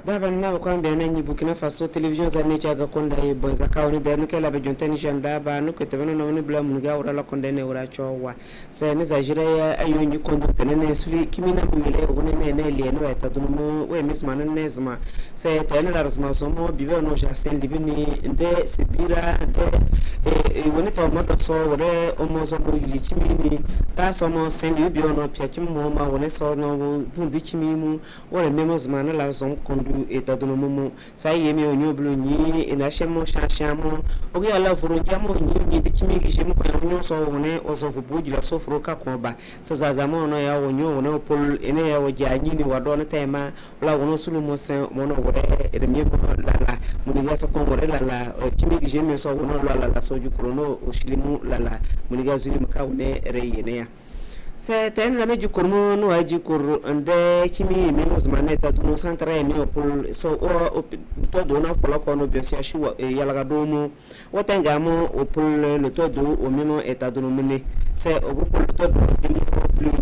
Daban na ko ambe na Burkina Faso television za ne chaga konda e bonza ka woni der nuke la be jontani janda ba nuke te beno no bla mun ga wura la konda ne wura chowa se ne za jira ya ayo nyi kondo tene ne suli kimina bu yele woni ne ne le no eta dunu we misma ne zma se tene la zma so mo bibe no ja sen libini de sibira de woni to mo to so wore o mo so bo yili kimini ta so mo sen libi ono pia kimmo ma woni so no bu ndi kimimu wore memo zma na la zom kondo eta dono momo sai yemi onyo blu ni ina shemo shashamo ogi ala furo jamo ni de kimi gishemo ko onyo so woni oso fu boji la so furo ka ko ba sa zazamo no ya onyo woni pol ene ya wajani ni wado na tema la wono sulu mo sen mono wore e de memo la muniga so ko wore la kimi gishemo so wono la so ju krono o shilimu la muniga zuli maka woni reyene ya ten la meju kurmo no aji kur ande kimi mi mosmane ta no santra mi opul so o to do na fola ko no biosia shu yala ga do mu wotenga mo opul le to do o mimo eta do mene se o opul to do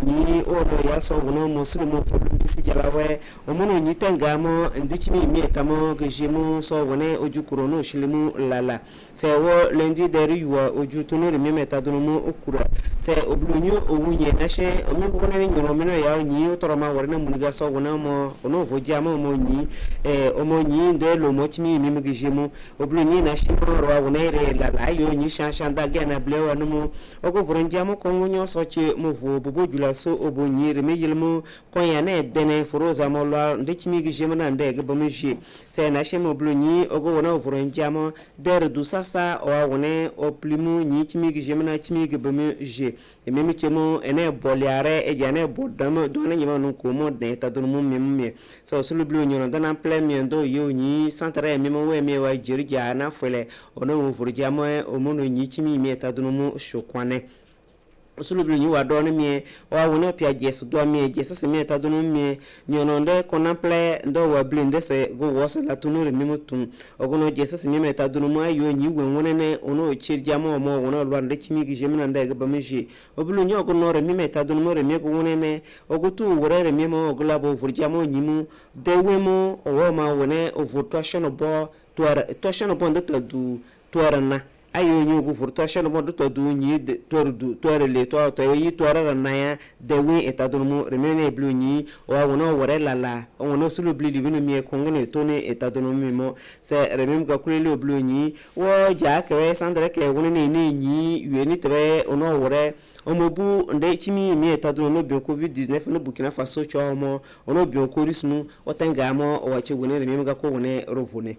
ni o do ya so no muslimu fo bisi jala we o mono ni tenga mo ndi kimi mi eta mo gejemu so wone oju kuro no shilimu lala se wo lendi deri yuwa oju to no mi meta do mo okura se oblunyu o wunye na she omi ko ne nyoro mi no ya nyi o toro ma wore na muniga so wona mo ono vo jama mo nyi o mo nyi de lo mo chimi mi gejemu oblunyu na she mo ro wona re lala yo nyi shan da ga na blewa no mo o ko voron jama ko nyo so che mo vo bobo jula so obonyi re me yilmo kon ya na dene foroza mo lo de chimi gejemu na nde ga bomo ji se na she mo blunyi o go wona voron jama der du sasa o wona o plimu nyi chimi gejemu na chimi ga bomo ji ememi chemo ene boliare e jane bodam do na nyima no ko mo de ta do mo memme so sulu blu nyono dana plemi ndo yo nyi santre mi mo we mi wa jirja na fele ono wo furja mo o mo no nyi chimi mi ta do mo shokwane sulu blu nyi wa do mi wa wona pia jes do mi jes se mi ta do mi nyono nde kona ple ndo wa blinde se go wose la tunure mi mutum ogono jes se mi ta do mo ayo nyi we wona ne ono chirja mo wona lo ande chimi gi jemina nde ga bamji oblu nyi ogono re mi ta do mo re mi go wona ne ogotu wore re mi mo ogla bo furja mo nyimu de we mo o ma wona o votation bo to bo ndo du na ayo nyu gu furta shano mo do du nyi de toru le to yi toru na ya de wi eta do mo remene blu nyi o wono wore lala o wono sulu bli libino mi ko ngene to ne eta do mi mo se remem ga kulele blu nyi wo ja ke sandre ke wono ne nyi weni tre ono wore omobu nde chimi mi eta do no bi covid-19 no Burkina Faso cho mo ono bi ko rismu o tanga mo o wache woni remem ga ko woni rovone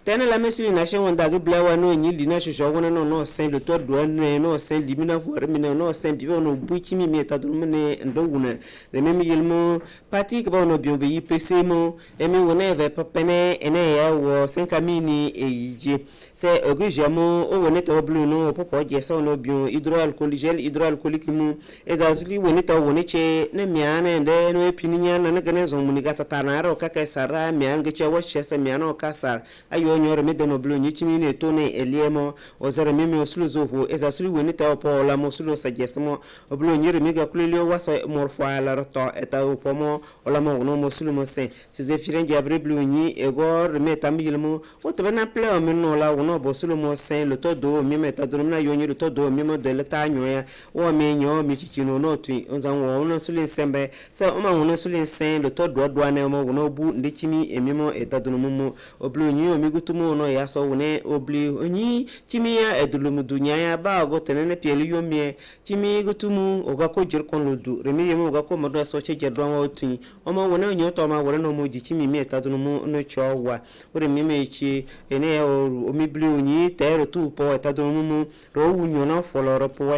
tene la mesili na she wanda ga blawa no nyi dina shosho wona no sen le to do no sen limina voir mina no sen bi no buki mi meta do mene ndo wuna le memi yelmo parti ka no bi obe IPC mo emi wona eve papene ene ya wo sen kamini eje se ogujamo o wona to blu no popo je so no bi hydroalcoolique mu ezazuli wona to wona che ne miane nde no epininya na gane zo muniga tatana ro ka ka sara miange che wo chese miano kasar ayo nyoro mede no blu nyi chimi ne to ne eliemo o zara meme osulu zovo ezasuli woni ta po la mo sulu sajesmo o blu nyiro miga kulele wasa morfa la roto eta o pomo o la mo no mo sulu mo se ze firenje abre blu nyi ego remeta milmo o to na ple o minno la wono bo sulu mo se le to do mi meta do na yo nyiro to do mi mo de le ta nyoya o me nyo mi chichino no tu onzan wo no sulu sembe se o ma wono sulu sen le to do na mo wono bu ndi chimi emimo eta do mo o blu nyi o mi tumo no ya so wone obli onyi chimi ya edulumu dunya ya ba go tenene pieli yomie chimi gutumu oga ko jir kon lodu remi yemo oga ko modo so che jedron wa otun o ma wone onyo to ma wore no mo ji chimi mi etadulumu no chowa ore mi me chi ene o mi bli onyi tero tu po etadulumu ro wunyo na foloro po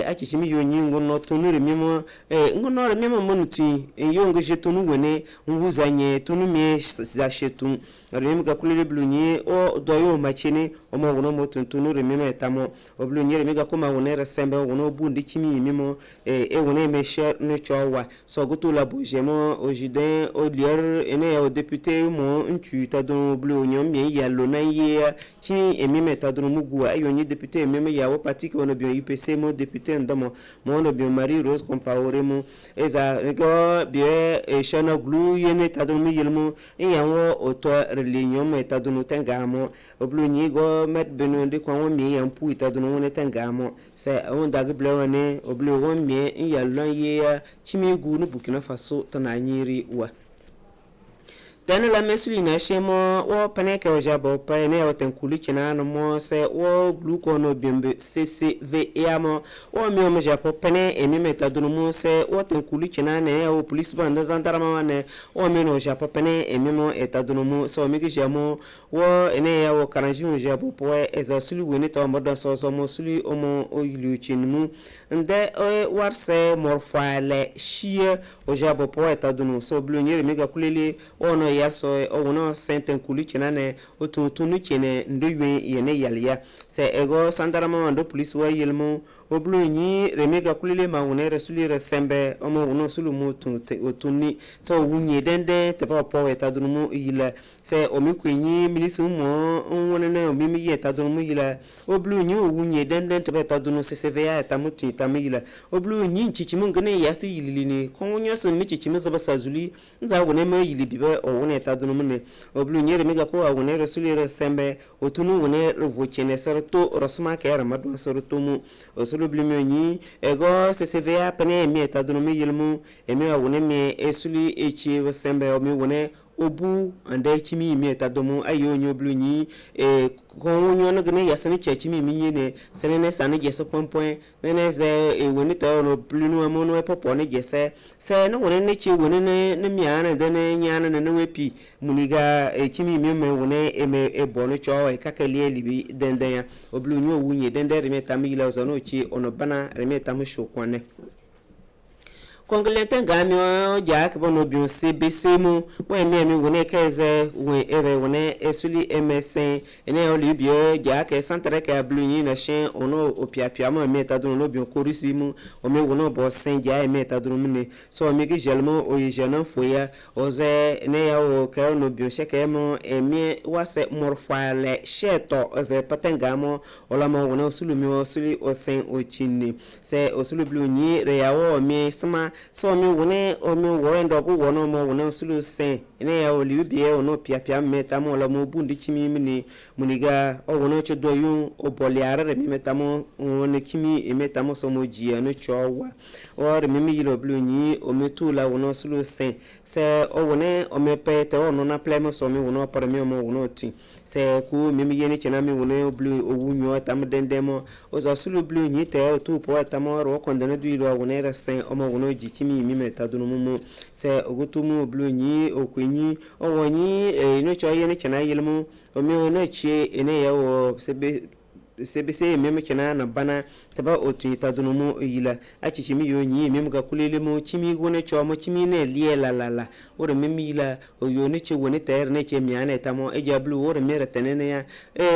achi chimi yonyi ngono tunu remi mo ngono remi mo monuti yongo jetunu wone nguzanye tunu mi za shetun remi ga kulele bli onyi nyi o doyo machini o mo wono mo tuntunu rememe tamo oblu nyi remiga kuma wonere sembe wono bundi chimi mimo e wone mesher ne chowa so gutu la bojemo o jiden o lier ene o député mo ntu tadon blu nyom bien yallo na ye chimi emime tadon mugu ayo nyi député emime yawo parti ko no bien UPC mo député ndamo mo no bien Marie Rose Compaoré mo eza rego bien e shana glu yene tadon mi yelmo yawo oto religion tadon tengamo oblu nyi go met benu de kwa mi yampu tadon wona tengamo se on dag blwane oblu won mi yallo ye chimi gu no Burkina Faso tananyiri wa tani la mesuli na shemo wo paneke o jabo pa ne o tenkuli china no mo se wo gluko no bimbe CCV yamo wo mi o mo japo pane emi meta dunu mo se wo tenkuli china ne o police band zandara ma ne wo mi no japo pane emi mo eta dunu mo so mi gijamo wo ene ya wo karanji o jabo po eza suli woni to mo do so mo suli o mo o yilu chinmu nde warse morfale shie o jabo po eta dunu so blonyere mi ga kulele ono yalso o wono senten kuli chenane o tunu chene ndoywe yene yalya se ego sandarama ndo police wa yelmo o blonyi remega kulile ma wone resuli resembe o mo wono sulu mo tuni so wunye dende te pa po eta dunumu yila se o mi kwenyi ministre mo wona na o mi yeta dunumu yila o blonyi o wunye dende te pa dunu CCVA eta mutu tamila o blonyi chichimu ngene yasi yilini konyo so mi chichimu zaba sazuli nza wone ma yili bibe o wona eta dunumu ne o blonyi remega ko wone resuli resembe o tunu wone revochene sarto rosma ke ramadu sarto mu o sulu blimoni ego CCVA pene mi eta dunumu yilmu emi wone mi esuli echi resembe o mi wone obu ande chimi mi eta domo ayo nyo blunyi ko wonyo no gne yasani chimi mi ne senene sane gese point nene ze woni ta no blunu amono popo ne gese se no woni ne chi woni ne mi ana de ne nyana ne wepi muniga chimi mi me woni e bono cho e kakali libi denden ya oblunyi owunye denden remeta mi la ozano chi ono bana remeta mo shokwane Congolais gami o jak bono bion CBC mu we mi woni keze we ere woni esuli MSN ene o libio jak centre ka bluni na chen ono opiapia mo meta do no bion korisi mu o me wono bo sen ja meta do mu ne so mi gi gelmo o yejana foya oze ne ya o ka no bion sheke mo emi wase morfale sheto ve patengamo ola mo wono sulumi o suli o sen o chinni se o sulu bluni re ya o mi sama so mi wone o mi wendo go wono mo wona sulu sen ene ya o libie ono piapia meta mo la mo bundi chimi mini muniga o wono che doyun o boliare re mi meta mo wona chimi e meta mo so mo jia no chowa o re mi yilo bluni o mi tu la wono sulu sen se o wone o me pete o no na plemo so mi wono par mi mo wono ti se ku mi yene chena mi wone o blu o wunyo tam dendemo o za sulu bluni te o tu po tamo ro kondene du ilo wone re sen o mo wono ji chimi mi meta dunu mumu se ogutumu blunyi okwenyi owonyi no choye ne chana yelmu o mi no chie ene ya wo CBC meme chana na bana taba otu ta dunu mu yila achichimi yo nyi meme ga kulele mu chimi gone chomo chimi ne lie la ore meme yila o yo ne che woni ter ne che miane tamo e jablu ore mere tenene ya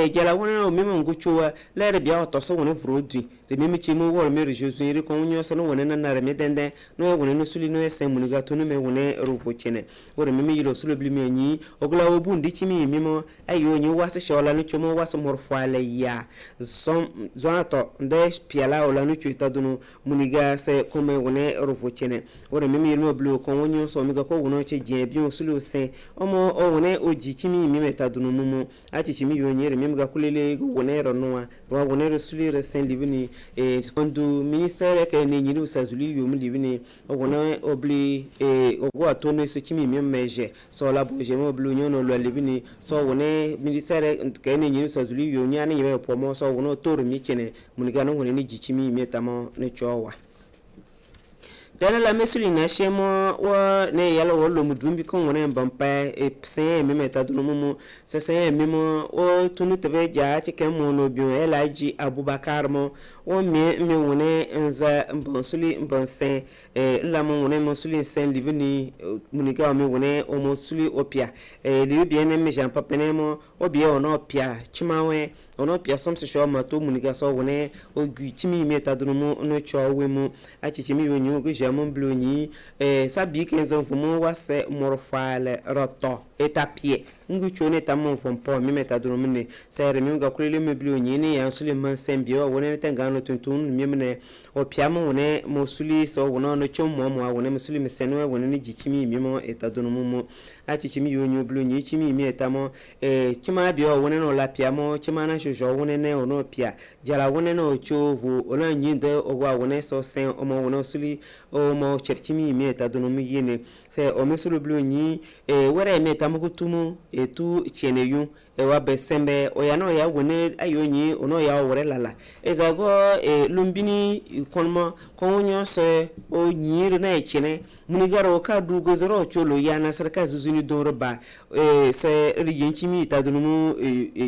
jala wona o meme nguchuwa lere bia to so woni frodi re meme chimi wore mere josuiri ko nyo so no woni na re medende no woni no suli no ese mu ga tunu me woni rufo chene ore meme yilo sulu bli me nyi ogla obundi chimi meme ayo nyi wase shola no chomo wase morfale ya zonato nde piala ola no chuita dunu muniga se kome wone rofo chene ore mimi no blu ko wonyo so mi ga ko wono che je bi osulu se omo o wone oji chimi mi meta dunu mumu achi chimi yo nyere mimi ga kulele go wone ro noa ro wone resuli re sen libini kondu ministere ke ne nyiru sazuli yo mi libini o wone obli ogo atone se chimi mi meje so la boje mo blu nyono lo libini so wone ministere ke ne nyiru sazuli yo nyane yebe pomo so wono toru mi kene muniga no woni ni jichimi metamo ne chowa dana la mesuli na shemo wa ne yala wo lo mudumbi ko wona mbampa e sen me meta dunu mu se sen me mo o tunu tebe ja ti ken mo no bi elaji abubakar mo o me wona nza mbonsuli mbonsen la mo wona monsuli sen libini muniga me wona o monsuli opia li bi ene me jan papene mo o bi ono opia chimawe ono pia som se sho ma to muniga so wona o gwi chimi meta dunu mu no cho we mu a chichimi we nyu go jamon bloni sabi kenzo fumo wase morfale roto etapie ngu chone tamon fompo mi meta dunu mne sere mi ga kulele me bloni ni ya suleman sembio wona tenga no tuntun mi mne o pia mo wona mo suli so wona no chomo mo wona mo suli mesenwe wona ni jichimi mi mo eta dunu mu a chichimi yo nyu bloni chimi mi etamo chima bio wona no la pia mo chima na jojo wona ne ono pia jala wona no chovu ona nyinde ogwa wona so sen o mo wona suli o mo cherchimi mi eta dunu mu yene se o mesulu bloni wora me tamugo tumu etu cheneyu wa besembe o ya no ya wona ayonyi ono ya wore lala ezago lumbini konmo konyo se o nyire na echene munigaro ka dugo zero cholo ya na sarka zuzuni doroba se riyenchimi eta dunu mu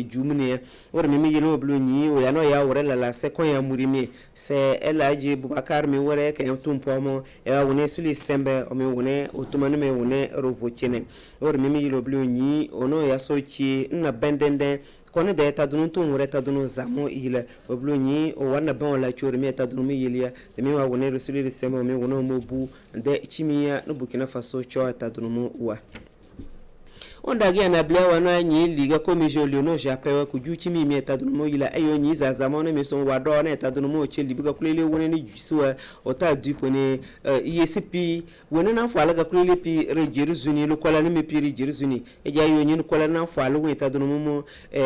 jumune wora me yeno bloni o ya no ya wore lala se kon ya murimi se elaji bubakar mi wore ke tumpo mo wa wona suli sembe o me wona otumanu me wona rovo chene wora me yilo bloni ono ya sochi na bendende kone de ta dunu to ngure ta dunu zamo ile obloni o wana ban la chori mi ta dunu mi yelia de mi wa wona resuli de sembe mi wona mo bu de chimiya no Burkina Faso cho ta dunu mo wa onda gia na bla wana nyi liga komisho liono japewa kujuchi mi etadunu mo ila ayo nyi za zamone meso wado na etadunu mo cheli biga kulele wona ni jusua ota dupone ESP wona na fala ga kulele pi rejeru zuni lo kola ni me pi rejeru zuni eja yo nyi kola na fala wo etadunu mo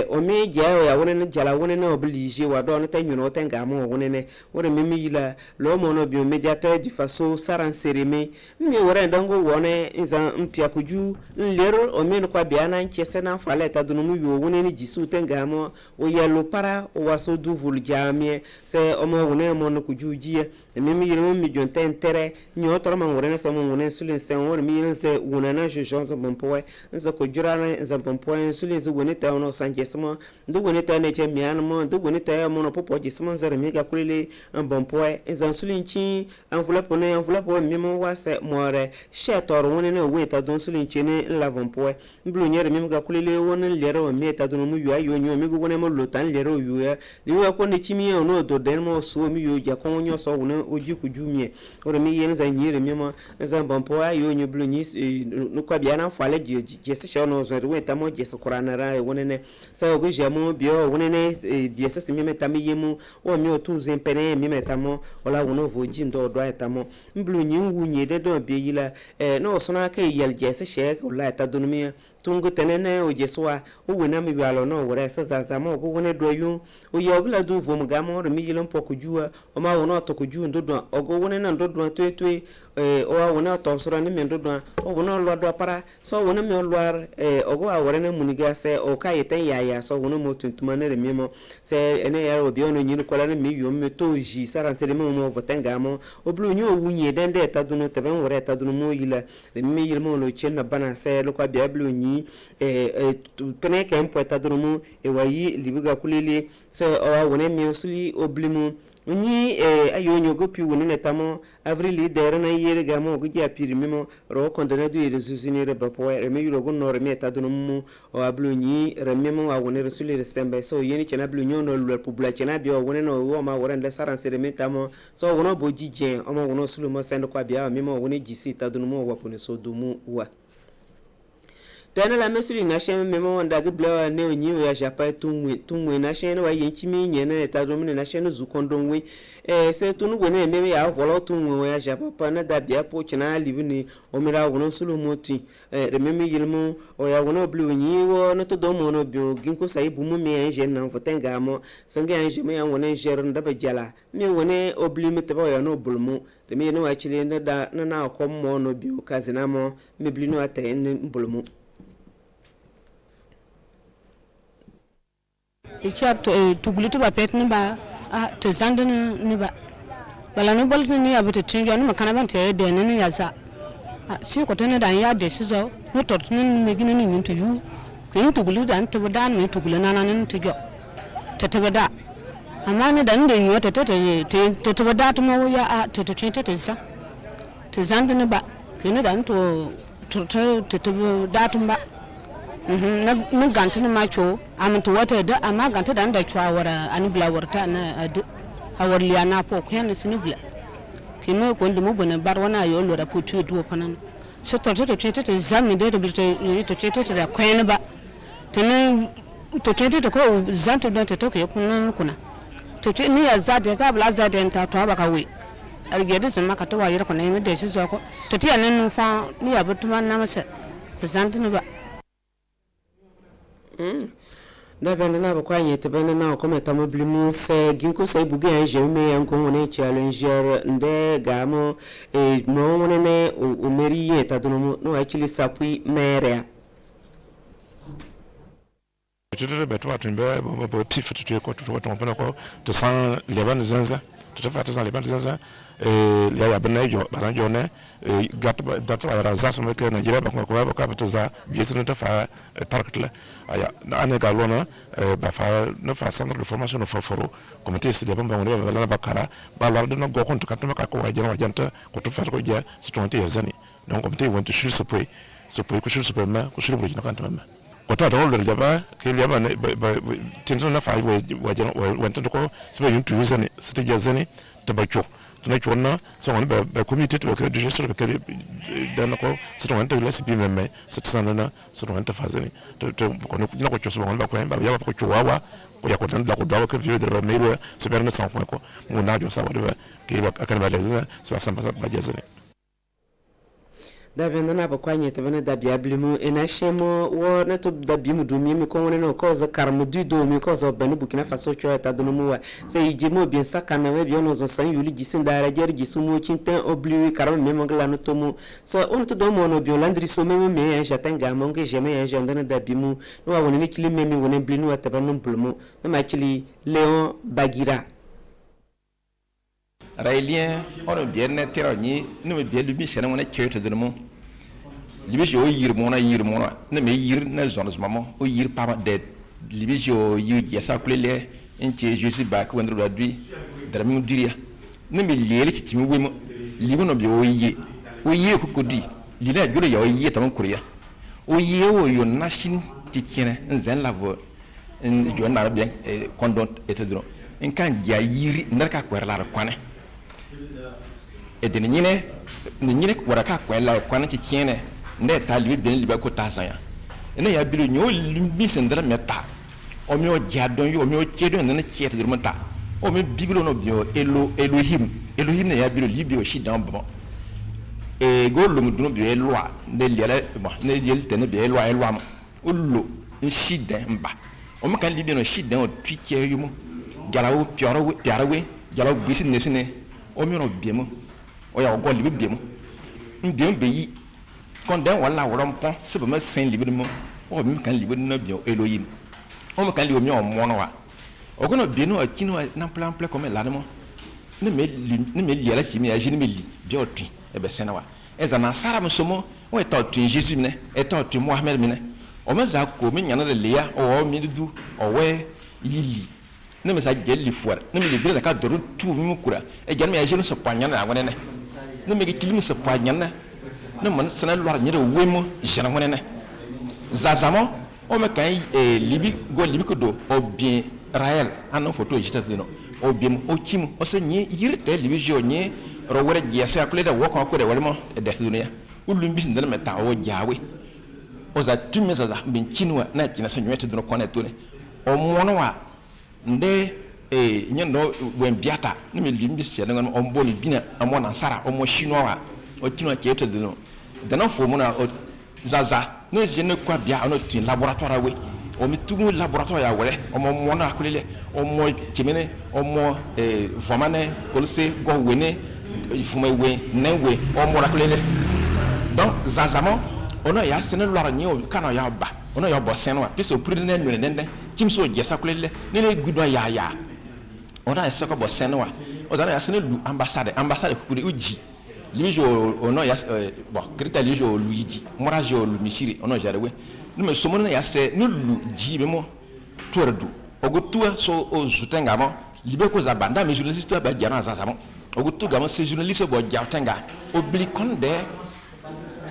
o me ja ya wona na jala wona na oblige wado na tanyu no tenga mo wona ne wona me mi ila lo mo no bi mediateur du faso saran sereme mi wora ndango wona inza mpia kuju nlero o me kwa biana nchese na fala etadunu mu yo wona ni jisu tenga mo o yelo para o waso du vul jamie se o mo wona mo no kujujie me mi yelo mi jonte entere nyo toro ma wona se mo wona sulin se wona mi yelo se wona na jojon so bompoe nzo ko jurana nzo bompoe sulin zo wona ta no sanjese mo ndo wona ta ne che mian mo ndo wona ta mo no popo jismo nzare mi ga kulele bompoe nzo sulin chi enveloppe mi mo wase more she toro wona na we ta don sulin chi ne la bompoe mblu nyere mi ga kulele wona lero mi ta don mu yo ayo nyo mi go wona mo lotan lero yo ya liwa ko ne chimi ono do den mo so mi yo ja ko nyo so wona oji ku jumie oro mi yen za nyere mi mo za bompo ayo nyo blu ni no kwa bia na fale je se shono zo we ta mo je se kurana ra wona ne sa go je mo bio wona ne je se mi meta mi yemu o mi o tu zempene mi meta mo ola wona voji ndo do eta mo mblu nyi wunye de do bi yila no so na ka yel je se she ola ta don mi tungu tenene o jeswa o wona mi walo no wora sa zazama o wona doyu o yogla du vom gamo mi yilon pokujua o ma wona to kuju ndodo o go wona na ndodo twetwe o wona to sura ni ndodo o wona lo do para so wona mi olwar o go awore na muniga se o ka yeten yaya so wona mo tuntuma na remi mo se ene ya obi ono nyini kola na mi yom me to ji saran se mo mo votenga mo o blu nyu o wunye dende ta dunu teben wora ta dunu mo yila mi yilmo lo chen na bana se lo kwa bia blu nyi pene ke mpoeta dunu wayi libuga kulele se o wona mi osuli oblimu ni ayo nyogo pi woni netamo avril dere na yere gamo go ja pirimimo ro kondana du yere zuzini re bapo me yulo go no re meta dunu mu o ablunyi re memo wa woni resuli resembe so yeni chena blunyo no lu publia chena bi o woni no wo ma wora nda saran se re metamo so wono bojije o ma wono sulu mo sendo kwa bia memo woni jisi ta dunu mu wa pone so dumu wa tana la mesuli na sheme memo wanda gibla ne onyi ya japa tunwe na shene wa yenchimi nyene ta domine na shene zukondonwe se tunu wona meme ya volo tunwe ya japa pana da bia po china libini omira wono sulu moti rememe yilmo o ya wono blu onyi wo no to domo no bio ginko sai bumu me enje na fotenga mo sange enje me ya wona jero ndaba jala me wona oblimi teba ya no bulmu reme no wa chile na akommo no bio kazina mo me blino atayen bulmu icha to tugulu to ba pet ni ba to zandana ni ba bala no bol ni abete tinjo no makana ban te de ne ya za si ko tane dan ya de sizo no to tun me gini ni mintu yu kin to gulu dan to dan me to gulu nana nin to jo te bada amma ne dan de nyota te bada to mo ya a te za te zan ne ba kin dan to da tun ba na ganta na macho am to wata da amma ganta dan da kwawara an vlawarta na awar liana po kyan sinivla kimo ko ndimo bona bar wana yo lo da putu do panan so to zami de to da kwen ba tene to ko zanto do to ko kuna to ni ya zade ta bla zade ta to ba ka we argede sun maka to wayar ko ne me de shi so ko to ti anan fa ni ya butuma na masa ko zanto ne ba da bana na bakwa nyete bana na ko meta moblimu se ginko sai buge ya jeme ya nko wona challenger nde gamo no wona ne o meri yeta dono no actually sapui mere tu beto atumbe bo pif tu ko tu to pona ko to san leban zanza to fa to san leban zanza ya bana yo bana yo ne gat dat wa raza so ke na jira ba ko ka to za biesno to fa park la aya na ane galona ba fa no fa centre de formation no foforo comité de bamba wona ba la bakara ba la de no go konto katuma ka ko wajanta ko to fa ko ja so to te yazani donc comité won to shir se poy ko shir se poy ma ko shir bo jina kan tamma ko ta do le jaba ke le ba tinto na fa wajana wanta ko se ba yuntu yazani se te yazani to ba cho na chona so on ba comité to ka de gestion ka dan ko so to wanta la sipi meme so to sanana so to wanta fazani to ko na ko cho so on ba ko ba ya ko cho wawa ko ya ko dan la ko dawa ka de ba mero se berne sans point ko mo na jo sa wa de ke ba kan ba lezina so sa ba jazani da benda na bakwa nyete bana da biablimu ena shemo wo na to da bimu dumi mi ko wona no ko za karmu du do mi ko za banu Burkina Faso cho eta do mu wa se yijimo bien sakana we bi ono zo san yuli gisin da ra jer gisumu kinten obli karmu me mongla no tomu so on to do mo no bio landri so me jatenga monge jeme ya jandana da bimu no wa wona ni kilime mi wona blinu wa tabanu blumu ma actually Léon Bagira Railien on bien ne terani ne me bien lui c'est on est cœur de mon libisio yir mona ne me yir na zone maman o yir pas de libisio yu ya sa kulele enche je suis back when the dui drami diria ne me liele ci timi wemo libo no bi o ye ko kodi lila jure ya o ye tam kuriya o ye o yo nashin ci kene nzen lavo en jo na bien kondon etedro en kan ja yiri ndarka ko la kwane e de nyine waraka ko la kwane ci kene ne talibi ben liba ko tasanya ene ya bilu nyo limbi sendra meta o mi o jadon yo o mi o chedo ne chiete dur mata o mi biblo no bio Elohim ne ya bilu libi o shidan bon e go lo mudun bio elwa ne liele bon ne yel tene bio elwa ma o lo shidan mba o mi kan libi no shidan o twike yumu galawo piarawe galawo bisi nesine o mi no biemu o ya go libi biemu biemu beyi quand d'un wala pont c'est pas saint libre mo o mi kan libre na bio Elohim o mi kan libre mi o mono wa o kono bien no akino na plan comme là mo ne me liela chimi ya jini me li bio tu e be sena wa e za na sara mo somo o eta tu Jesus ne eta tu Mohammed ne o me za ko mi nyana de lia o mi du o we yili ne me sa gelli fuar ne me libre da ka doru tu mi mu kura e jan me ya jini so panya na ngone ne me ke kilimi so panya na ne man sana lor nyere wemo jana wonene zazamo o me kan libi ko do o bien rael anon photo jita dino o bien o chimu o se nyi yirte libi jo nyi ro wore jese akule da wo ko de wolmo e de dunia ulum bis ndel meta o jawe o za tumme za bin chinwa na china so nywete dino ko na tone o mono wa nde nyendo wen biata ne me limbi se ngon o mboni bina amona sara o mo chinois wa o chinois chete dino dana fomuna zaza no jene kwa bia ono tin laboratoire we o mi tugu laboratoire ya wele o mo mona akulele o mo chimene o mo vomane polise go wene fuma we nenwe o mo akulele donc zazamo ono ya sene lora nyi o kana ya ba ono ya bo senwa piso puri ne nure nende kimso jesa kulele ne le gudo ya on a ce que bon senwa on a ce lu ambassade ku uji libi o no ya bon krita libi o luigi mora jo lu misiri on a jarewe nous me sommes ya se nous lu ji be mo tordu ogotua so o zutenga mo libe ko za banda me journaliste to ba jana za samo ogotu ga mo se journaliste bo jautenga obli konde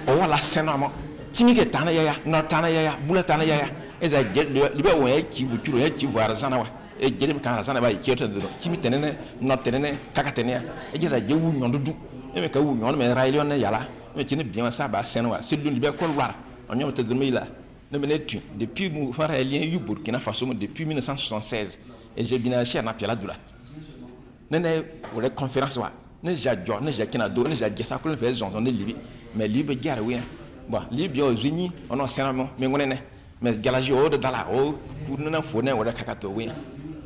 o wala senamo timike tana ya no tana ya bula tana ya eza libe won ya ki buturo ya ki voara sana wa e jere kan sana ba ki to do timi tenene no tenene kakatene e jere je wu nyondu e me ka wu nyon me railion ne yala me kini bien ça ba senwa se dun libe ko war onyo te de meila ne me netu depuis mu fara lien yu Burkina Faso depuis 1976 et j'ai bien acheté na piala dula nene wala conférence wa ne jadjo ne jakina do ne jagesa ko le fait zon ne libi mais libi jare wi bon libi o zini ono senamo me ngonene mais galaji o de dala o pour na fo ne wala kakato wi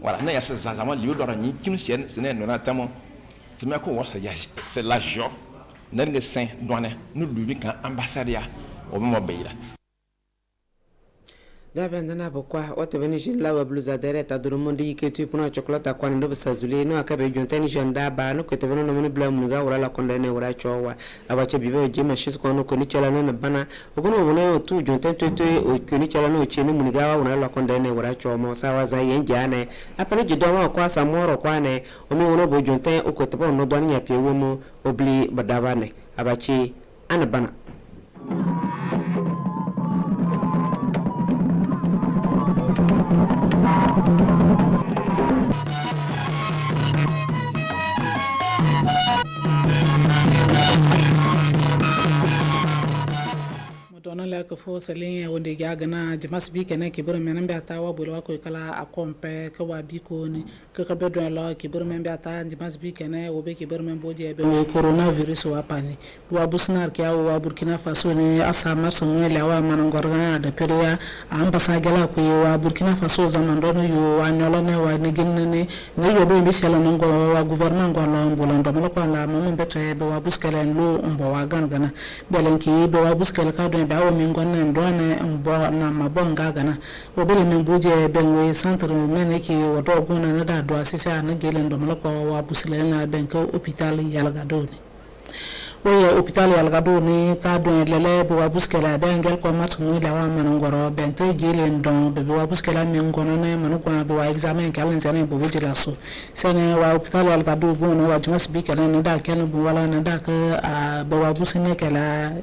voilà ne ya se zazama libi do ni kim chen se ne na tamo se me ko wasa ya c'est la joie ne saint douane nous libi kan ambassade ya o mo beira Dabandana bokwa wote benishi lawa bluza dereta durumondi ketu puna chokolata kwa ndo basazuli no akabe jonteni janda ba no ketebeno no moni bla munuga wala la kondene wala chowa abache bibe jema shis ko no koni chala no bana ogono wona tu jonten tete o koni chala no cheni munuga wala la kondene wala chomo sawa za yenjane apane jidoma kwa samoro kwane omi wono bo jonten o ketebo no dwani ya piewo mo obli badabane abache anabana dona la ko fo salin wonde jagana jamas bi kene ke boro men be ta wa bolo ko kala akompe ko wa bi ko ni ko ka be don la ke boro men be ta jamas bi kene wo be ke boro men boje be coronavirus wa pani wa busnar ke wa Burkina Faso ne asama sun la wa man gorgana da periya ambasa gala ko wa Burkina Faso zaman don yo wa nyolo ne wa ne genne ne yo be mi sala non go wa gouvernement go lo mbolon do ko la mo be to be wa buskale lo mbo wa gana belenki be wa buskale ka don awo min gonna ndone mbo na mabonga gana obele min buje benwe centre men ke wodo gona na da do asisa na gelen do malako wa busile na benka hôpital yalga do ni oya hôpital yalga do ni ka do lele bo wa buskela bengel ko mat ngi la wa man ngoro bente gelen don be wa buskela min gona na man ko be wa examen kalen sene bo bujila so sene wa hôpital yalga do bo no wa jumas bi kala na da kelen bo wala na da ka be wa busine kala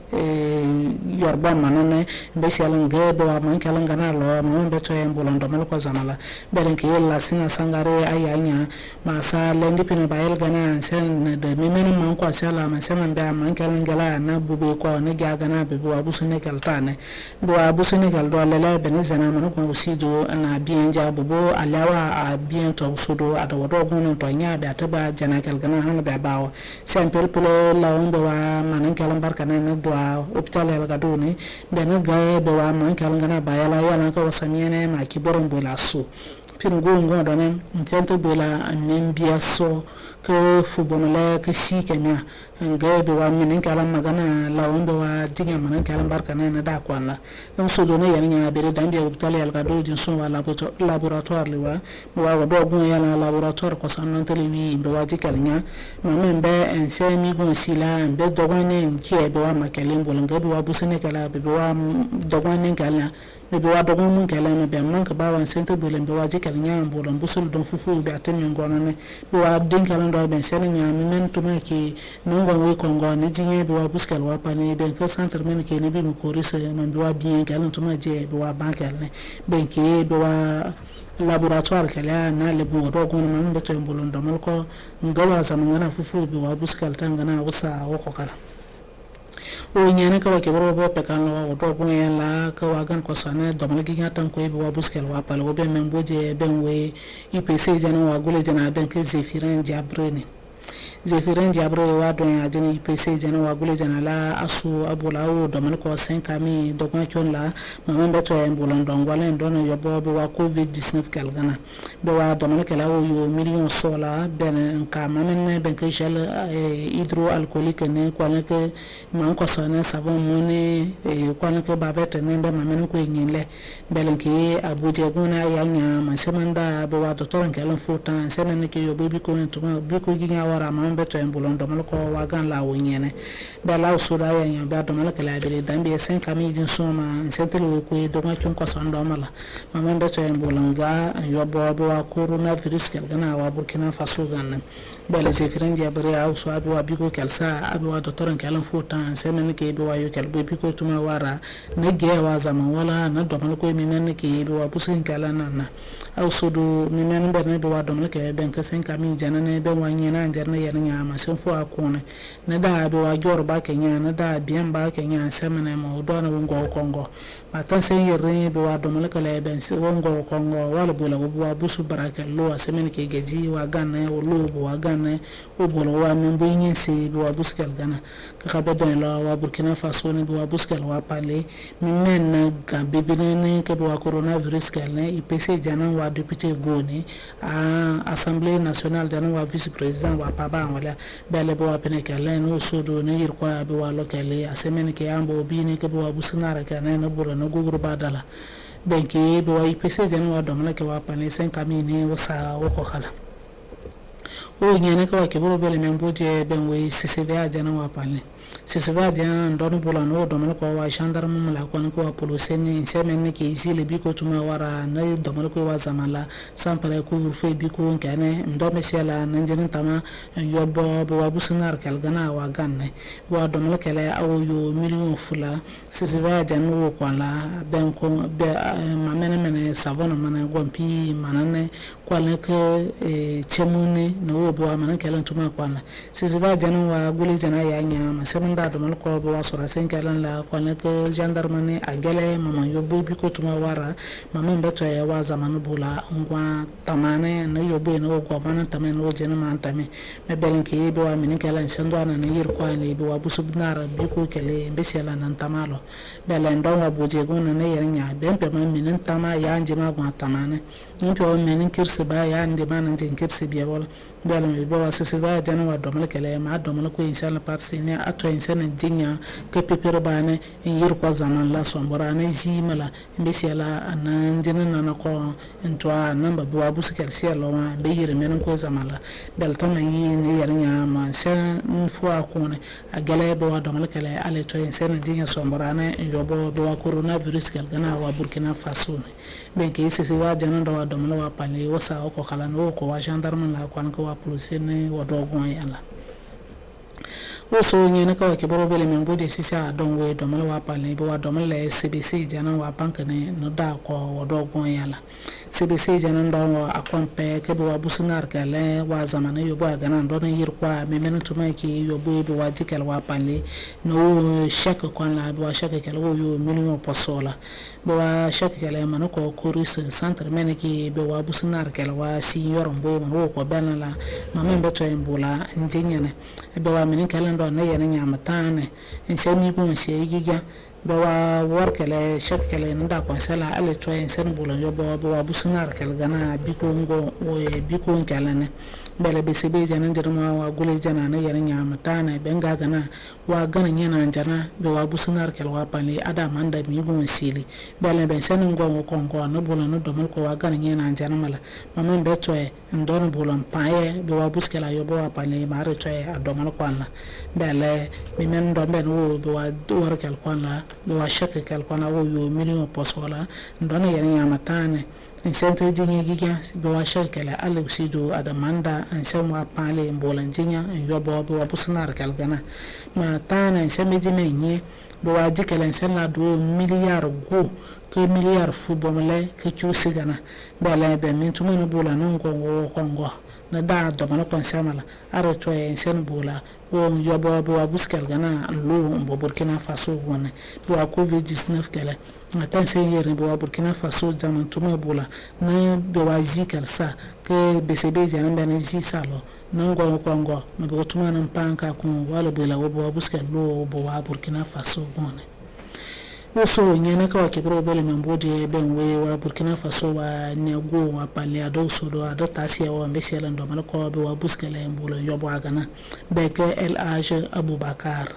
yorba manone be sialan ge be wa man kala ngana lo man be to en bolon do mal ko zamala belen ke yella sina sangare ayanya masa lendi pina bayel gana sen de mimen man ko sala ma sen be man kala ngala na bube ko ne gaga na be wa busine kala tane be wa busine kala do lele be ne zana man ko sido na bien ja bobo alawa a bien to sudo ada wodo gono to nya be ataba jana kala gana han be bawo sen pelpolo la on be wa man kala barka na do hôpital yalga do ni be ne ga be wa man kala ngana bayala yala ko samiene ma ki borom bo la so pingo ngodo ne ntento be la membia so ke fubomala ke si kenya ngabe wa minen kala magana la wondo wa dinga manan kala barka na da kwana on so do ne yanya bere dambe hôpital yalga do jin so wa laboratoire le wa do gun yala laboratoire ko sanan telewi be wa jikalnya ma men be en se mi gon sila be do gone ke be wa makalen bol ngabe wa busene kala be wa do gone kala be wa do gon kala na be man ka ba wan sente bolen be wa jikalnya bolon busul don fufu be aten ngona ne be wa din kala do be sene nya mi men to ma ki no ngon we kongo ne jinye be wa buskal wa pani be ka centre men ke ne be mu korise man be wa bien kala to ma je be wa bankal ne be ke be wa laboratoire kala na le bo do gon man be to bolon do mal ko ngawa zamanga fufu be wa buskal tangana wasa wo ko kala o nyane ka ke boro bo pekan lo to ko yalla ka wa gan ko sana do mal gi ngatan ko be wa buskal wa palo be men boje ben we IPC jana wa gule jana ben ke zefiran jabrene zefiren diabre wa don ya jeni IPC jana wa gule jana la asu abula o do man ko 5 ami do ko chon la mama beto en bulon don walen don yo bo wa covid-19 kal gana be wa do man kala o yo million sola ben ka mamen ben ke gel hydroalcoolique ne ko ne ke man ko sona savon mone ko ne ke bavete ne be mamen ko nyinle belen ke abuje guna ya nya masemanda be wa docteur kala futa senen ke yo baby ko ntuma bi ko ginya wara man beto en bulon do man ko wa gan la wonyene be la usura ya nya be do man kala be dambe 5 ami din soma sentel ko do ma chon ko son do mala man beto en bulon ga yo bo wa coronavirus kal gana wa Burkina Faso gan bele zefiren diabre au so abi wa biko kelsa abi wa docteur kala futa senen ke be wa yo kal be biko tuma wara ne ge wa zaman wala na do man ko mi men ke be wa busin kala na au sudu mi men be ne be wa do man ke ben ka 5 ami jana ne be wa nyina jarna yana nya ma sen fo akone ne da be wa jor ba kenya ne da bien ba kenya semene mo do na ngo kongo matan sen yere be wa do man ke le ben se ngo kongo wala bula bo wa busu baraka lo semene ke geji wa ganne o lo bo wa ganne o bolo wa men bo nyin se be wa busu kal gana ka be do la wa Burkina Faso ne be wa busu kal wa pale mi men ga be ne ke be wa coronavirus kal ne IPC jana wa député goni a Assemblée nationale jana wa vice président wa papa wala bele bo wa pene kala no sodo ne yir ko be wa lokale asemene ke ambo bi ne ke be wa busunara kana na bura na guguru badala benki be wa IPC jana wa domla ke wa pane 5 ami ne wasa wo ko kala o nyane ko ke buru bele men boje ben we CCVA jana wa pane CCVA jana ndonu bula no domla ko wa gendarme mala ko wa police ne semene ke isile bi ko tuma wara na domla ko wa zamala sampare ko urfe bi ko nkane ndome sela nanjene tama yobo bo wa busunar kal gana wa ganne wa domla kele awo yo million fula CCVA jana wo ko la ben ko be mene savon mana gompi manane ko le ke chemune no bo wa mana kele tuma ko la CCVA jana wa gule jana ya nya masemanda do mal ko bo wa sora sen kala la ko le ke gendarme ne agele mama yobo bi ko tuma wara mama beto ya wa zamanu bula ngwa tamane no yobo no ko mana tamane no jena man tame me belen ke be wa min kala sendo ana ne yir ko ne be wa busubnar bi ko kele mbesela nan tamalo belen do wa boje gona ne yer nya ben pe man min tama ya njema gwa tamane nto min kirse ba ya ndi man tin kirse bi wala belen be wa sese ba jana wa do mal kele ma do mal ko inshallah parsi ne ato insana dinya ke pepero bane yir ko zaman la sombora ne zimala mbesela anan jena na ko ntwa namba bo abusu kelsia lo ma be yir men ko zamala bel tama yi ne yer nya ma sa fo akone agale bo do mal kele ale to insana dinya sombora ne yobo do coronavirus kal gana wa Burkina Faso be ke sese wa jana do wa do mal wa pale wo sa ko kala no ko wa gendarme la ko wa police ne wa do gon yala o so nyene ka ke boro bele men bode sisa don we do mal wa pale bo wa do mal CBC jana wa bank ne no da ko wa do gon yala CBC jana ndo wa akompe ke bo wa busunar kale wa zamane yo bo gana ndo ne yir kwa me men tuma ki yo bo wa dikel wa pale no shek ko la bo shek kale wo yo million posola bo wa shek kale man ko kuris centre men ki bo wa busunar kale wa si yoron bo man ko benala mamen beto en bula ndinyane be wa min kala ndo ne yana nyama tane en se mi ko se yiga be wa workele shek kele nda ko sala ale to en sen bula yo bo wa busunar kala gana biko ngo o biko kala ne bele be sebe jana ndirma wa gule jana ne yana nyama tane be nga gana wa gana nyana jana be wa busunar kala wa pali ada manda mi go sili bele be sen ngo ko ngo no bula no do mal ko wa gana nyana jana mala mamen be to e ndon bula paye be wa buskela yo bo wa pali mare to e adomal ko la bele mi men do ben wo be wa war kala ko la be wa shak kala ko na wo yo million posola ndon yana nyama tane en sente jingi giga be wa shakala ale sido adamanda en semwa pale mbolan jinya en yobo be wa busunar kal gana ma tana en seme jimenye be wa jikala en sella do miliyar go ke miliar fu bomle ke chusigana bele be min tumana bula non kongo na da do mana konsamala are to en sen bula wo yobo bo abuskel gana lo mbo Burkina Faso wona bo covid-19 kala atan sen yere bo Burkina Faso zaman tuma bula na be wazikal sa ke BCB janan bana ji salo non kongo na bo tuma nan panka kun wala bela wo bo abuskel lo bo Burkina Faso wona Oso nyana ka wakibro bele membodi ben we wa Burkina Faso wa nyago wa pale ado sodo ado tasia wa mbesiela ndo malako be wa buskele mbulo yobo agana beke El Hadj Abubakar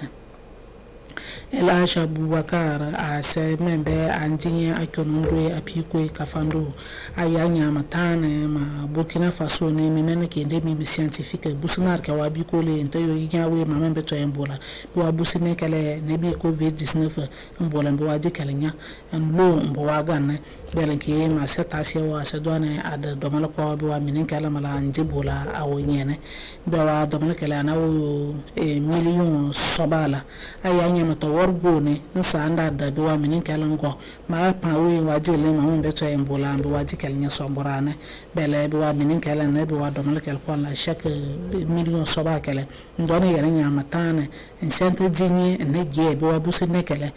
El Hadj Abubakar a se membe anjinya akonondwe apikwe kafando ayanya matane ma Burkina Faso ne mimene ke ndemi bi scientifique busunar ka wa bikole ntayo yigawe ma membe to embola wa busine kale ne bi covid-19 mbola mbo waji kalenya nlo mbo wagane belenke ma setasi wa sedone ad domala ko be wa minin kala mala njibola awonyene be wa domala kala na wo million sobala ayanya mata wargo ne nsa anda da be wa minin kala ngo ma pa we waji le ma mbe to embola mbo waji kalenya somborane bele be wa minin kala ne be wa domala kala ko la chaque million sobala kala ndone yanya matane nsente dinye ne ge be wa busine kala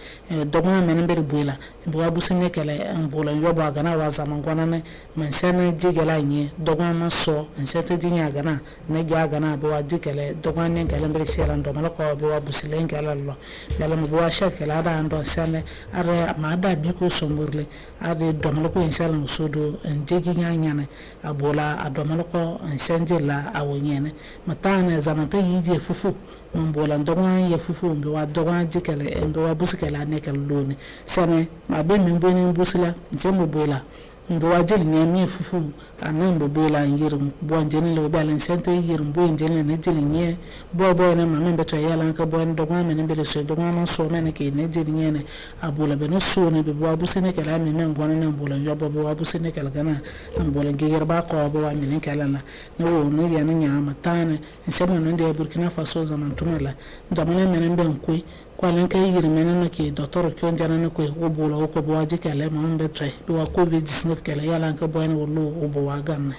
domala menen be buila be wa busine kala embola yobo agana wa zamangwana ne mansana jigela nye dogwa maso nsete dinya agana ne ga agana be wa dikele dogwa ne gele mbere sela ndo malako be wa busile ngala lo bela mo wa shakela da ndo sane are mada biko somburle are do malako insala usudo njegi nyanya ne abola adomalako nsendela awonyene matane zamanta yije fufu mbola ndogwa ya fufu mbe wa dogwa jikele mbe wa busikela ne kalone sane mabe mbe ne busila njemo bola ndo wajeli nyami fufu anan bola yirum bo njeni le balan sente yirum bo njeni ne jeli nye bo ne mama beto yala ka bo ndo ma ne bele so do ma so ne ke ne jeli nye ne abula be no so ne be bo abusine kala me men gona ne bola yobo bo abusine kala gana bola geger ba ko bo wa ne kala na ne wo ne ya ne nyama tane nsema no de Burkina Faso zaman tumala ndo ma ne men ben koi kwalen kay yirmena na ke docteur ko jana na ko obola ko bo waji kala ma mbe tray do covid-19 kala yala ka bo ne wolo obo wa ganna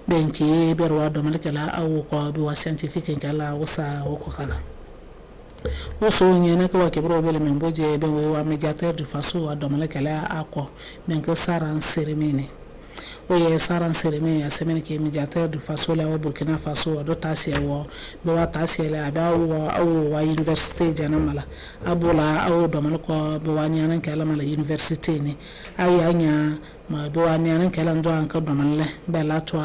benki berwa do malakala awu ko bi wa scientifique kala wasa ko kala oso nyene ko ke bro bele men boje be wa médiateur du Faso wa do malakala ako men ka saran cérémonie oye saran sereme ya semene ke médiateur du Faso la Burkina Faso do tasia wo be wa tasia la da wa université jana mala abola awu do mal ko be wa nyana kala mala université ni ayanya ma be wa nyana kala ndo an ka do mal be la to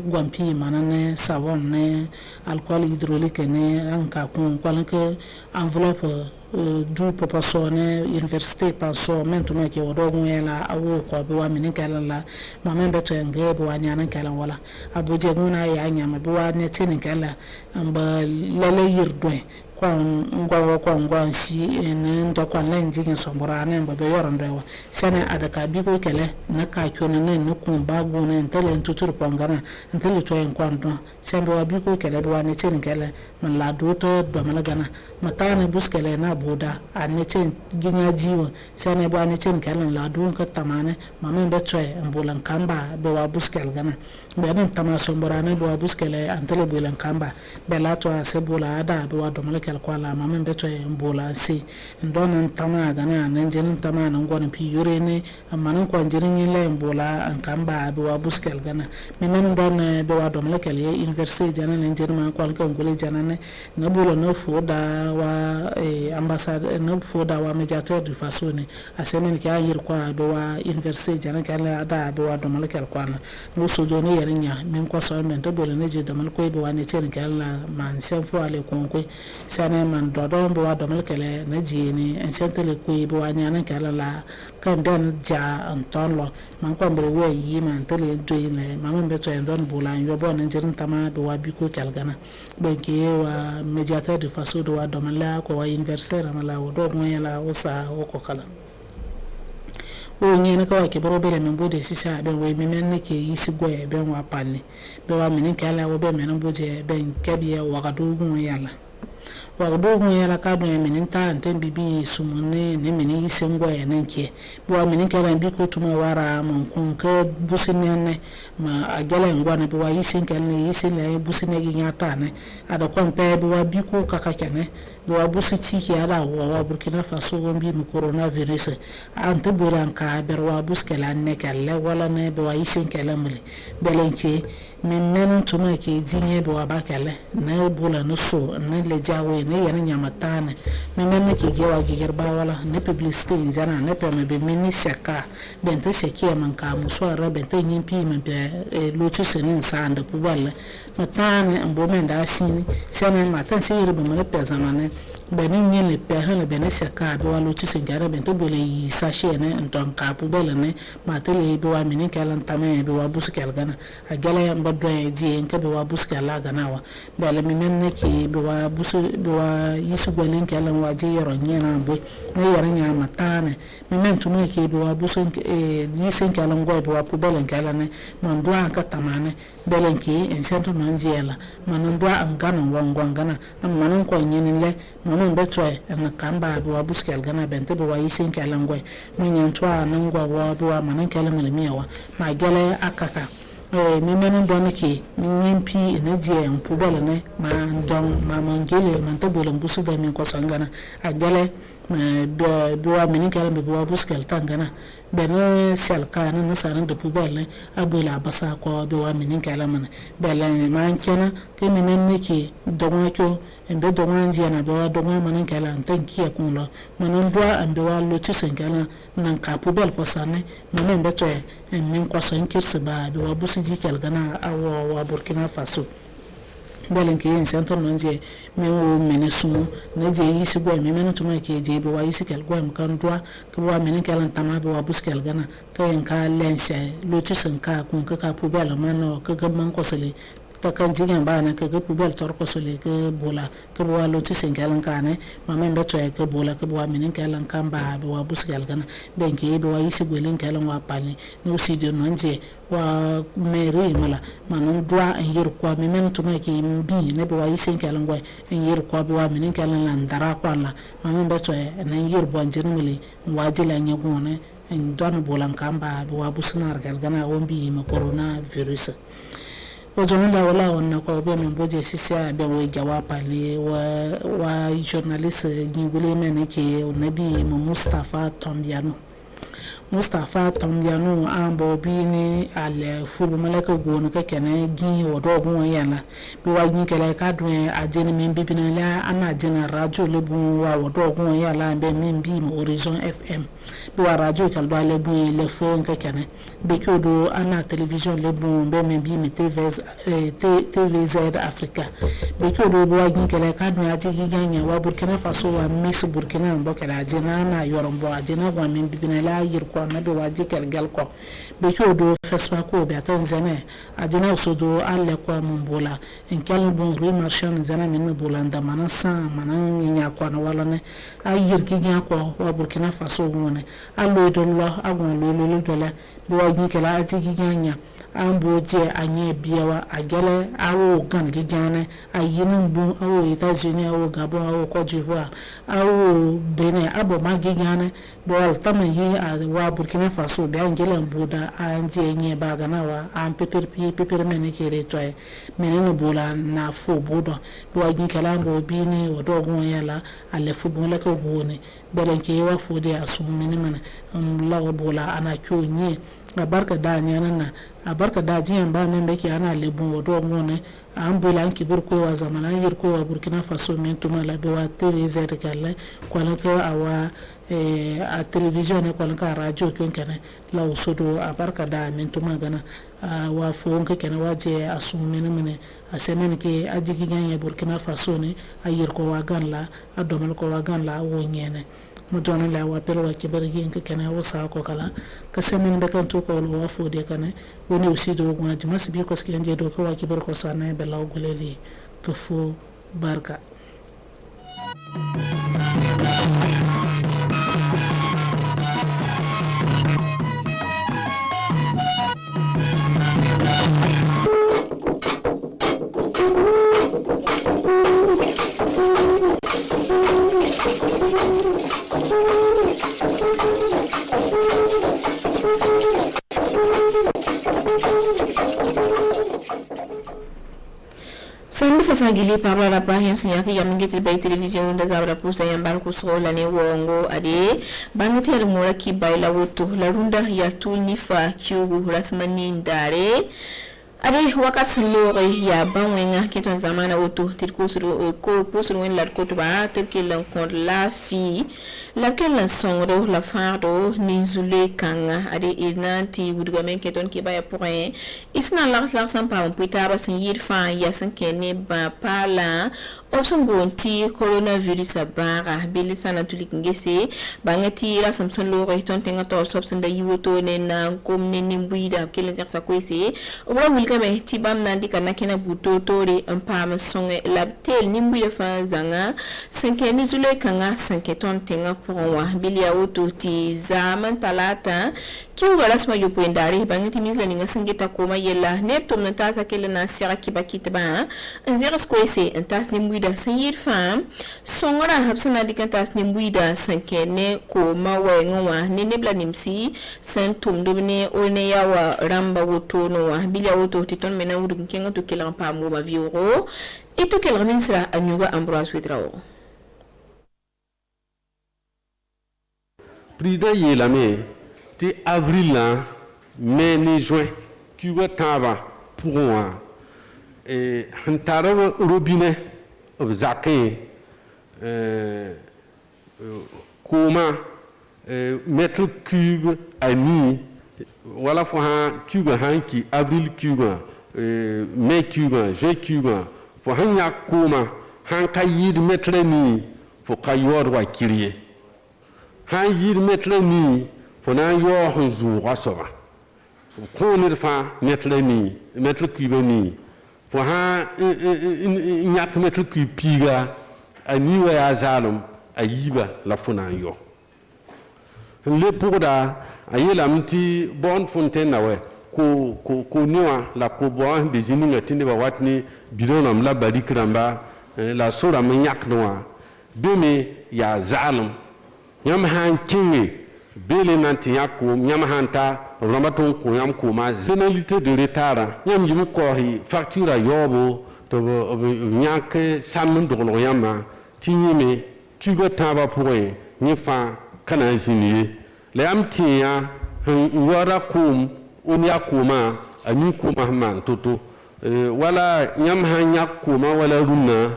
gwampi manane savon ne alcool hydraulique ne an ka kun ke enveloppe du popasone université penso maintenant ke odo ngela awu ko be wa minin kala la ma men beto nge be wa nyana kala wala abuje nguna ya nyama be wa ne tin kala amba lele yirdwe kwa si en ndo kwa lenji ngi sombora ne mba be yorando wa sene adaka biko kele na ka kyone ne no kun bagu ne ntele ntuturu kwa ngana ntele to en kwando sembe wa biko kele do ne tin kele man la doto do mala gana matane buskele na boda ane tin ginya jiwo sene bo ane tin kele la do ka tamane mamen be tsoe mbulan kamba be wa buskel gana be ben tama sombora ne be wa buskele antele bulan kamba be la to asebola ada be wa do mala kwa la mama beto mbola si ndona ntama gana nanjeni ntama ngwana pi yure ne amana kwa njeni le mbola ankamba be wa buskel gana memen ndona be wa domle kele university jana nanjeni ma kwa ka ngole jana ne na bolo no foda wa ambassade no foda wa médiateur du Faso ne asemen ki ayir kwa be wa university jana kala ada be wa domle kele kwa no so do ne yarinya min kwa so men to bolo ne je domle ko be wa ne chen kala man sen fo ale konko sane man dodon bo wa domel kele na jini en sentele ko bo wa nyana kala la kan dan ja antonlo man ko mbre wo yi man tele doile man be to en don bola yo bo na jirin tama be wa biko kalgana benke wa médiateur du Faso do wa domel la ko wa universitaire mala wo do mo yala o sa o ko kala o nyene ka wa ke bro bele men bode sisa be we men ne ke yisi goye be wa panne be wa men kala wo be men boje ben kebiya wa gadu mo yala wa do hu ya la ka do mini ta ntem bibi sumune ne mini isengwa ya nanke wa mini kala bi ko tuma wara mon kun ka businene ma agala ngwa na bi wa isenke ne isele busine gi nyata ne ada kompe bi wa bi ko kaka kene bi wa busiti ki ala wa Burkina Faso wombi mi coronavirus ante buran ka berwa buskela ne kala wala ne bi wa isenke la muli belenke min menin tuma ke dinye bi wa bakale na bula no so na le jawe ne yana nyamatane min men ke gewa gigerba wala ne publicité nzana ne peme be mini seka bente seki man ka muso ara bente nyimpi man pe lotu senin sande pubale matane ambo men da sini sene matan se yiri be mane pezamane beni nyele pe hana bene seka be wala lotu sengara bente bole yi sachet ne nton ka pubale ne matele be wa mini kalan tame be wa buskal gana agala mbadwa ji enke be wa buskal la gana wa bele min men ke be wa busu be wa yisu gwalin kalan wa je yoro nyena boy ne yara nya matane min men tuma ke be wa busu yisen kalan go be wa pubale kalan ne man dwa ka tamane bele ke en sento man jiela man dwa am gana wangana am man ko nyenile man be toy en kamba be wa buskal gana bente be wa yisen kalan go man yan twa nan go wa be wa man kalan miwa ma gele akaka mi menen doniki mi nyimpi energy en pubale ne ma don ma mangele man to bolen busu da min ko sangana agale be wa min kala be wa buskal tangana bene selka na sanan da pubale abula basa ko be wa min kala man bele man kena ke mi men niki donko embe donwanji na be wa donwa man kala tanki akulo man ndwa ambe wa lotu sengala nan ka pubal ko sanne man be to min ko san kirse ba be wa busu jikal gana awo wa Burkina Faso belen ke en sento nonje me o menesumu na je yisi go me menu tuma ke je be wa yisi kel go am kan doa ke wa menen kelan tama be wa buskel gana ka en ka lense lotu sen ka kun ka pubal man ka man ko sele ta kan jigan ba na ka pubal tor ko sele ke bola ke wa lotu sen kelan ka ne ma men be to ke bola ke wa menen kelan kan ba be wa buskel gana ben ke be wa yisi go len kelan wa pani no si de nonje wa meri mala manon dwa en yer ko mi men to make bi ne be wa yisen kalan goy en yer ko be wa min kalan lan dara ko la manon be to en yer bon jenumeli wajila nyagone en don bolan kamba be wa busnar gal gana wombi ma coronavirus o jono la wala on ko be men boje sisia be wo jawa pali wa journalist ngule men ke nabi Mustafa Tombiano ambo bini ale fulu malaka gona ka kene gi wodo bon yana bi wa gi kele ka dwen ajeni min bibina la ana jena radio le bon wa wodo bon yana be min bi mo Horizon FM bi wa radio kal do le bon le fon ka kene be kodo ana television le bon be min bi mi TVZ Africa be kodo bi wa gi kele ka dwen ajegi ganya wa Burkina Faso wa Miss Burkina mbo kala ajena na yorombo ajena wa min bibina la yirko na be waji kel ko be kodo fesma ko be Tanzania ajena sodo alle ko mbola en kala bon rue marchand zana min bolanda manasa manan nya ko na wala ne ayir ki nya ko wa Burkina Faso wona allo do lo agon lo dola be waji kala ajigi ganya amboje anye biawa agele awo gan gigane ayinu bu awo États-Unis awo Gabon awo Côte d'Ivoire awo Benin abo magigane bo altama yi wa Burkina Faso be angele mboda anje nye bagana wa am peper mene kere toy menene bola na fo bodo bo agin kala ngo bini wodo gon yala ale fo bon la ko goni belenke wa fo de asum mene mana la bola ana kyo nye abarka da nyana abarka da jiyan ba men beke ana lebun wodo ngone ambola anki burko wa zamana yirko wa Burkina Faso men tuma la be wa TVZ kala kwala ko awa a television ko la radio ko kana la usodo abarka da men tuma gana wa fo ko kana waje asumene mene asemene ke ajigi ganya Burkina Faso ne ayirko wa ganla adomal ko wa ganla wo nyene mujona la wa pelo wa kibere yin kana wasa ko kala ka semen be kan to ko wa fo de kana woni aussi do ko ma sibi ko ski anje do ko wa kibere ko sana be law goleli to fo barka Sambi safagili parla la pahim sinya ki yamingeti bay television da zabra pusa yambar ku sola ne wongo ade bangati al mora ki bayla woto la runda ya tulni fa kiugu rasmani ndare ade wakat lore ya banwenga keton zamana woto tirkusuru ko pusuru wen la ko ba tirki lan contre la fi laquelle la songro la fardo ni zule kanga ade inanti wudgame keton ki baya point isna lars larsan pa on puita ba sin yir fa ya san kene ba pala option bonti coronavirus bara bilisana tulik ngese bangati la samson lore ton tenga to sobsen da yiwoto ne na komne nimbuida kelen sa koise wala wilkame tibam nandi kana kena buto tore pam songe labtel nimbuida fa zanga san kene zule kanga san keton tenga pourwa bilia auto ti zaman talata kiuga lasma yopo endari bangati mizla ninga singeta koma yella neptum na tasa kele na sira kibakitba nzera skoise entas nimbuida sanyir fam songora habsana dikantas nimbuida sankene koma wenwa nenebla nimsi santum dubne one yawa ramba wotono wa bilia auto titon mena udun kenga to kela pam ma vioro ito kela ministra anyuga Ambroise Wedrao Président Yelame, c'est avril, mai, ni juin, qui va t'avoir pour moi. Et un tarot robinet, zaké, comment mettre cube à ni, voilà pour un cube qui avril cube, mai cube, juin cube, pour un yak comment, un cahier de mettre ni, pour caillou roi kirier. Han yir metre ni fona yo hunzu wasoba ko ne fa metre ni metre kuba ni fo ha nyak metre ku piga ani wa ya zalum ayiba la fona yo le pourda ayela mti bon fontaine nawe ko niwa la ko bon de jini ngatinde ba watni bidonam la badikramba la sura manyak noa beme ya zalum yam han kingi bele nanti yako yam hanta ramaton ko yam ko ma pénalité de retard yam yim ko hi facture yobo to nyak sam ndolo yama tinyime kigo taba pouré ni fa kana jini le am tiya wara kum on yakuma ani kuma man toto wala yam han yakuma wala runna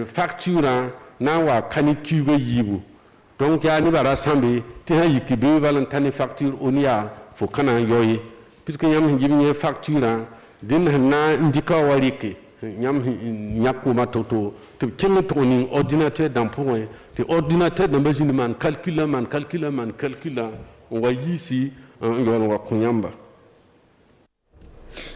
facture na wa kani kigo yibu donc il y a une rassemblée qui a eu valentane facture onia faut qu'on en yoye puisque yam une facture din na indika warike yam nyakuma toto to kenno toni ordinateur d'emploi te ordinateur de machine man calcula on va ici on va kunyamba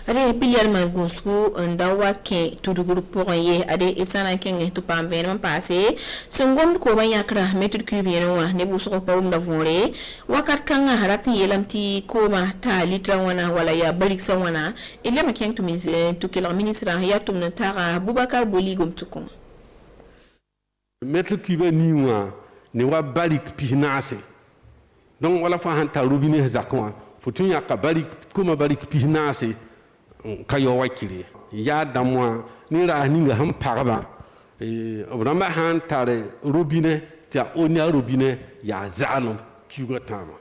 ade pilial mangusku ndawa ke tuduguru poye ade isana kenge to pamven passé songom ko ba yakra metud kubien wa ne buso ko pawum da vore wakat kanga harati yelamti ko ma ta litra wana wala ya balik sa wana ile ma keng to min to kila ministra ya tum na tara Boubacar Boli gom tukon metud kubien ni wa ne wa balik pinase donc wala fa hanta rubine zakwa futu yakka balik kuma balik pinase kayo wakili ya damwa ni ra ninga ham paraba ramba han tare robinet ta onia robinet ya zalum kigo tama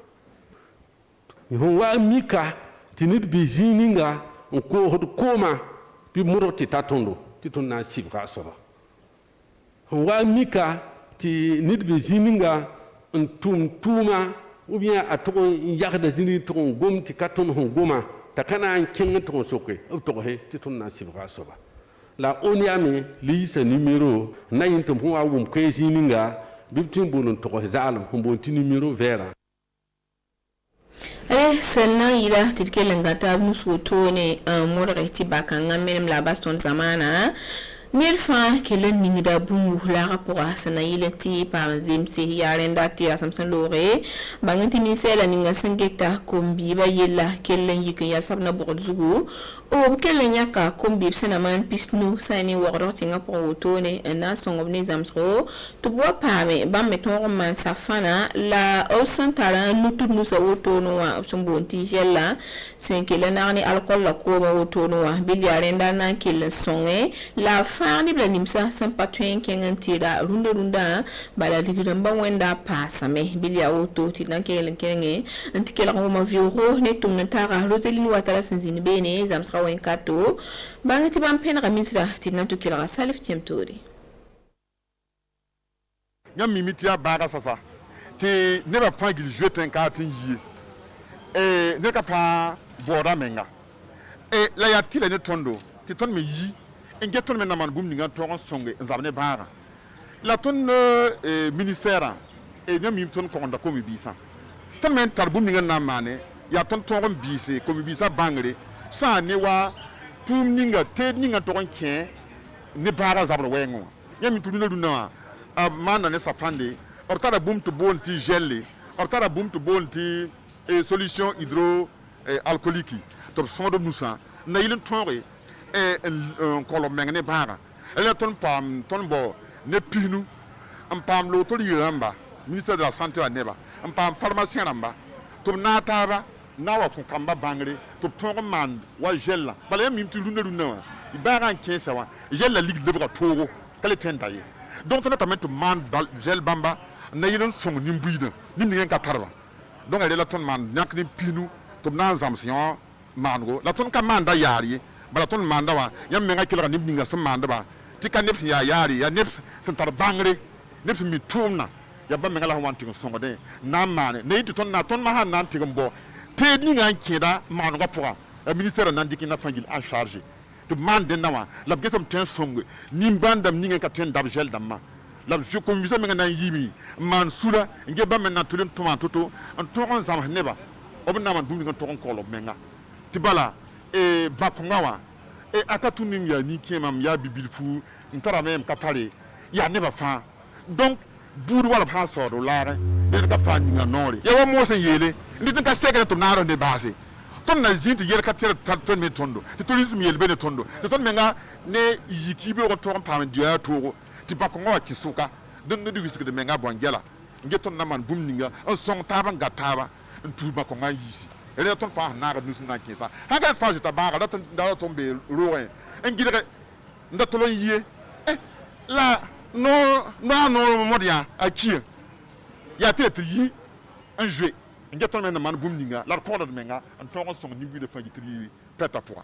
ho wa mika tinid bizininga ko hod koma bi muroti tatondo titonna sibra sora ho wa mika ti nid bizininga tum tuma ou bien atoko yakda zini to gom ti katon ho goma takana kin to soke to he titun na sibra soba la oniami li sa numéro na yintum ho awum kwesi ninga bibtin bonun to zalum ho bonti numéro vera sannan ila titkelenga ta musu to ne morre ti bakanga menem la baston zamana Nilfa kelen ningida bungu la rapport sana yileti par zimse yarenda ti asamsan lore banganti misela ninga sengeta kombi ba yella kelen yike ya sabna borzugu o kelen yaka kombi sena man pisnu sani woro tinga pour otone na songobne zamsro to bo pame ba meton man safana la o santara nutu nusa otono wa sombonti jella sen kelen arni alcool la ko otono wa bil yarenda na kelen songe la fa ni bla nimsa san patwen kengan tira runda bala ligiramba wenda pasame bilia auto tinan kelen kenge antikela ngoma vioro ne tumna tara Roseline Watala sinzini bene zamsra wen kato bangati bampena kamitra tinan to kila salif tiemtori nyam mimitia bara sasa ti ne ba fa gil jouer ten ka tin yi ne ka fa bora menga la ya ti le ne tondo ti ton me yi nge ton me na man bum ni nga to songe nzabne bara la ton ministère nyam mim ton ko nda ko mi bisa ton men tar bum ni nga na mane ya ton to ron bise ko mi bisa bangre sa ne wa tum ni nga te ni nga to ken ne bara zabro wengo nyam mi tuduna duna mana ne safande ortara boom to bonti gelé ortara boom to bonti solution hydro alcoolique to sondo nusa na ilin tonre kolom mengene bara ele ton pam ton bo ne pinu am pam lo to yiramba ministère de la santé a neba am pam pharmacien ramba to na taba na wa ko kamba bangre to tongo man wa gella bala mi mtu lunda lunda ibara nkesa wa gella ligue de togo kale tentaye donc on a tamit man gel bamba na yidon song nimbuida nimni ka tarba donc elle la ton man nyak ni pinu to na zamsion mango la ton ka manda yari bala ton manda wa yam menga kila nimni nga sam manda ba tika nep ya yari ya nep sentar bangre nep mi tumna ya ba menga la wanti song de na mane ne yiti ton na ton ma han nan tigombo te ni nga keda mango pour le ministère nan dikina fangil en charge to man den nawa la gesam ten song nimbandam ninga ka ten dabgel damma la je commise me nan yimi man sula nge ba men na tulin tomato en toron zam neba obna man dum ngi toron kolo menga tibala ba kongawa akatu nim ya ni kemam ya bibilfu ntara mem katale ya neba fa donc buru wala fa so do lare de ka fa ni nori ya wa mo se yele ndi tan ka sekre to naro de base ton na zinti yer ka tere ton me tondo ti tourisme yel bene tondo ti ton menga ne yikibe ko ton pam dia to ti ba ko ngwa kisuka don no diwiske de menga bongela ngeton na man bum ninga on son taba ngataba ntu ba ko nga yisi ele ton fa na ga nusu na kisa ha ga fa juta ba ga ton da ton be roen ngire ndatolo yie la no modia aki ya tetre yi un jouet ngeton men man bum ninga la ko do menga en ton son ni bi de fa gitri peta pour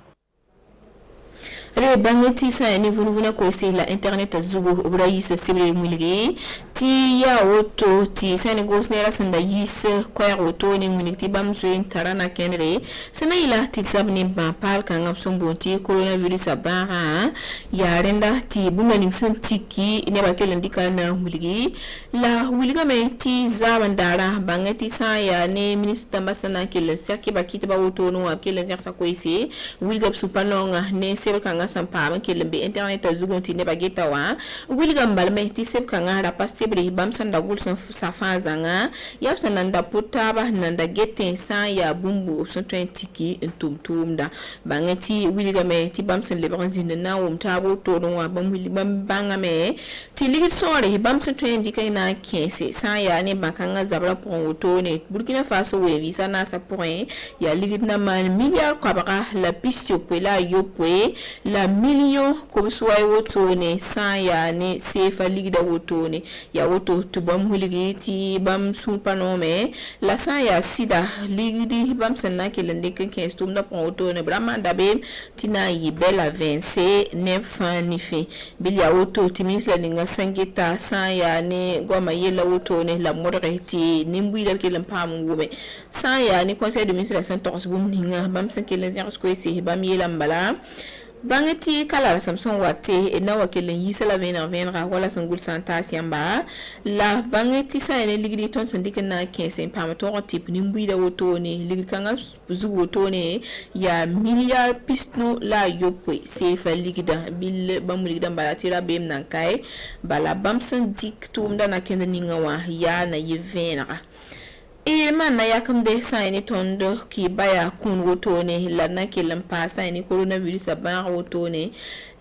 re bangeti sa ni vunuvuna ko se la internet zugo rais sibre muligi ti ya auto ti sene gosnera sanda yis ko ya auto ni muligi bam so tarana kenre sene ila ti zabni ba pal kan abson bonti coronavirus abara ya renda ti bumani sentiki ne ba kelen dikana muligi la wuliga me ti zabandara bangeti sa ya ne ministre ambassadeur kelen serki bakiti ba auto no kelen sersa ko ise wuliga supanonga ne sebe kanga sampama kelembe internet azugonti ne bageta wa wilga mbalme ti seb kanga rapa sebre bamsanda gul safaza nga yapsa nanda potaba nanda gete sa ya bumbu 120 ntumtumda bangati wilga me ti bamsan le bronzine na umtabo to no wa bamwili banga me ti ligit sore bamsan 20 kaina kese sa ya ne bakanga zabra pour auto ne Burkina Faso we visa na sa point ya ligit na man milliard kwabaka la pisio pela yopwe la million ko suwai woto ne sa ya ne sefa ligida woto ne ya woto to bam huligi ti bam supanome la sa ya sida ligidi bam sanna kelende ken stum na pon woto ne bramanda be tina yi bela vence ne fanifi bil ya woto ti ministre linga sangeta sa ya ne goma yela woto ne la modere ti nimbu da kelam pam ngume sa ya ne conseil de ministre santos bum ninga bam sankelen ko ese bam yela mbala bangati kala samson wate na wakelen yisala venra wala sangul santa siamba la bangati sa ene ligidi ton sandika na kense pama to tip ni mbuida woto ne ligidi kanga zugu woto ne ya milliard pistno la yopwe sefa ligida bil bamu ligida balatira bem nankai bala bamsan dik tumda na kenda ninga wa ya na yivenra man na yakam de saini tondo ki baya kun woto ne la na kelam pa saini coronavirus ba woto ne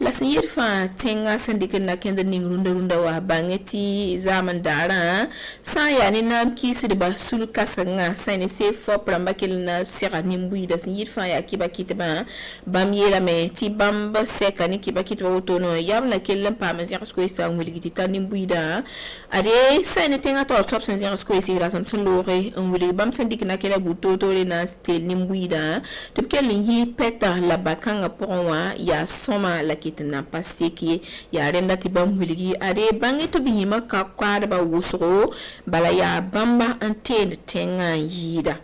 la siyir fa tenga sandika na kenda ning runda wa bangeti zaman dara sa ya ni nam kisi de ba sul kasanga sa ni se fo pramba kel na sera nimbui da siyir fa ya kiba kitba bam yela me ti bamba seka ni kiba kitba otono yam la kel pa ma zero sko isa nguli gita nimbui da ade sa ni tenga to top sen zero sko isa sam sun lore nguli bam sandika na kel buto to le na stel nimbui da to kel yi peta la bakanga ponwa ya soma la kitna pasiki ya renda ti bam huligi ade bangi to bima ka kwada ba wusro bala ya bamba ante tenga yida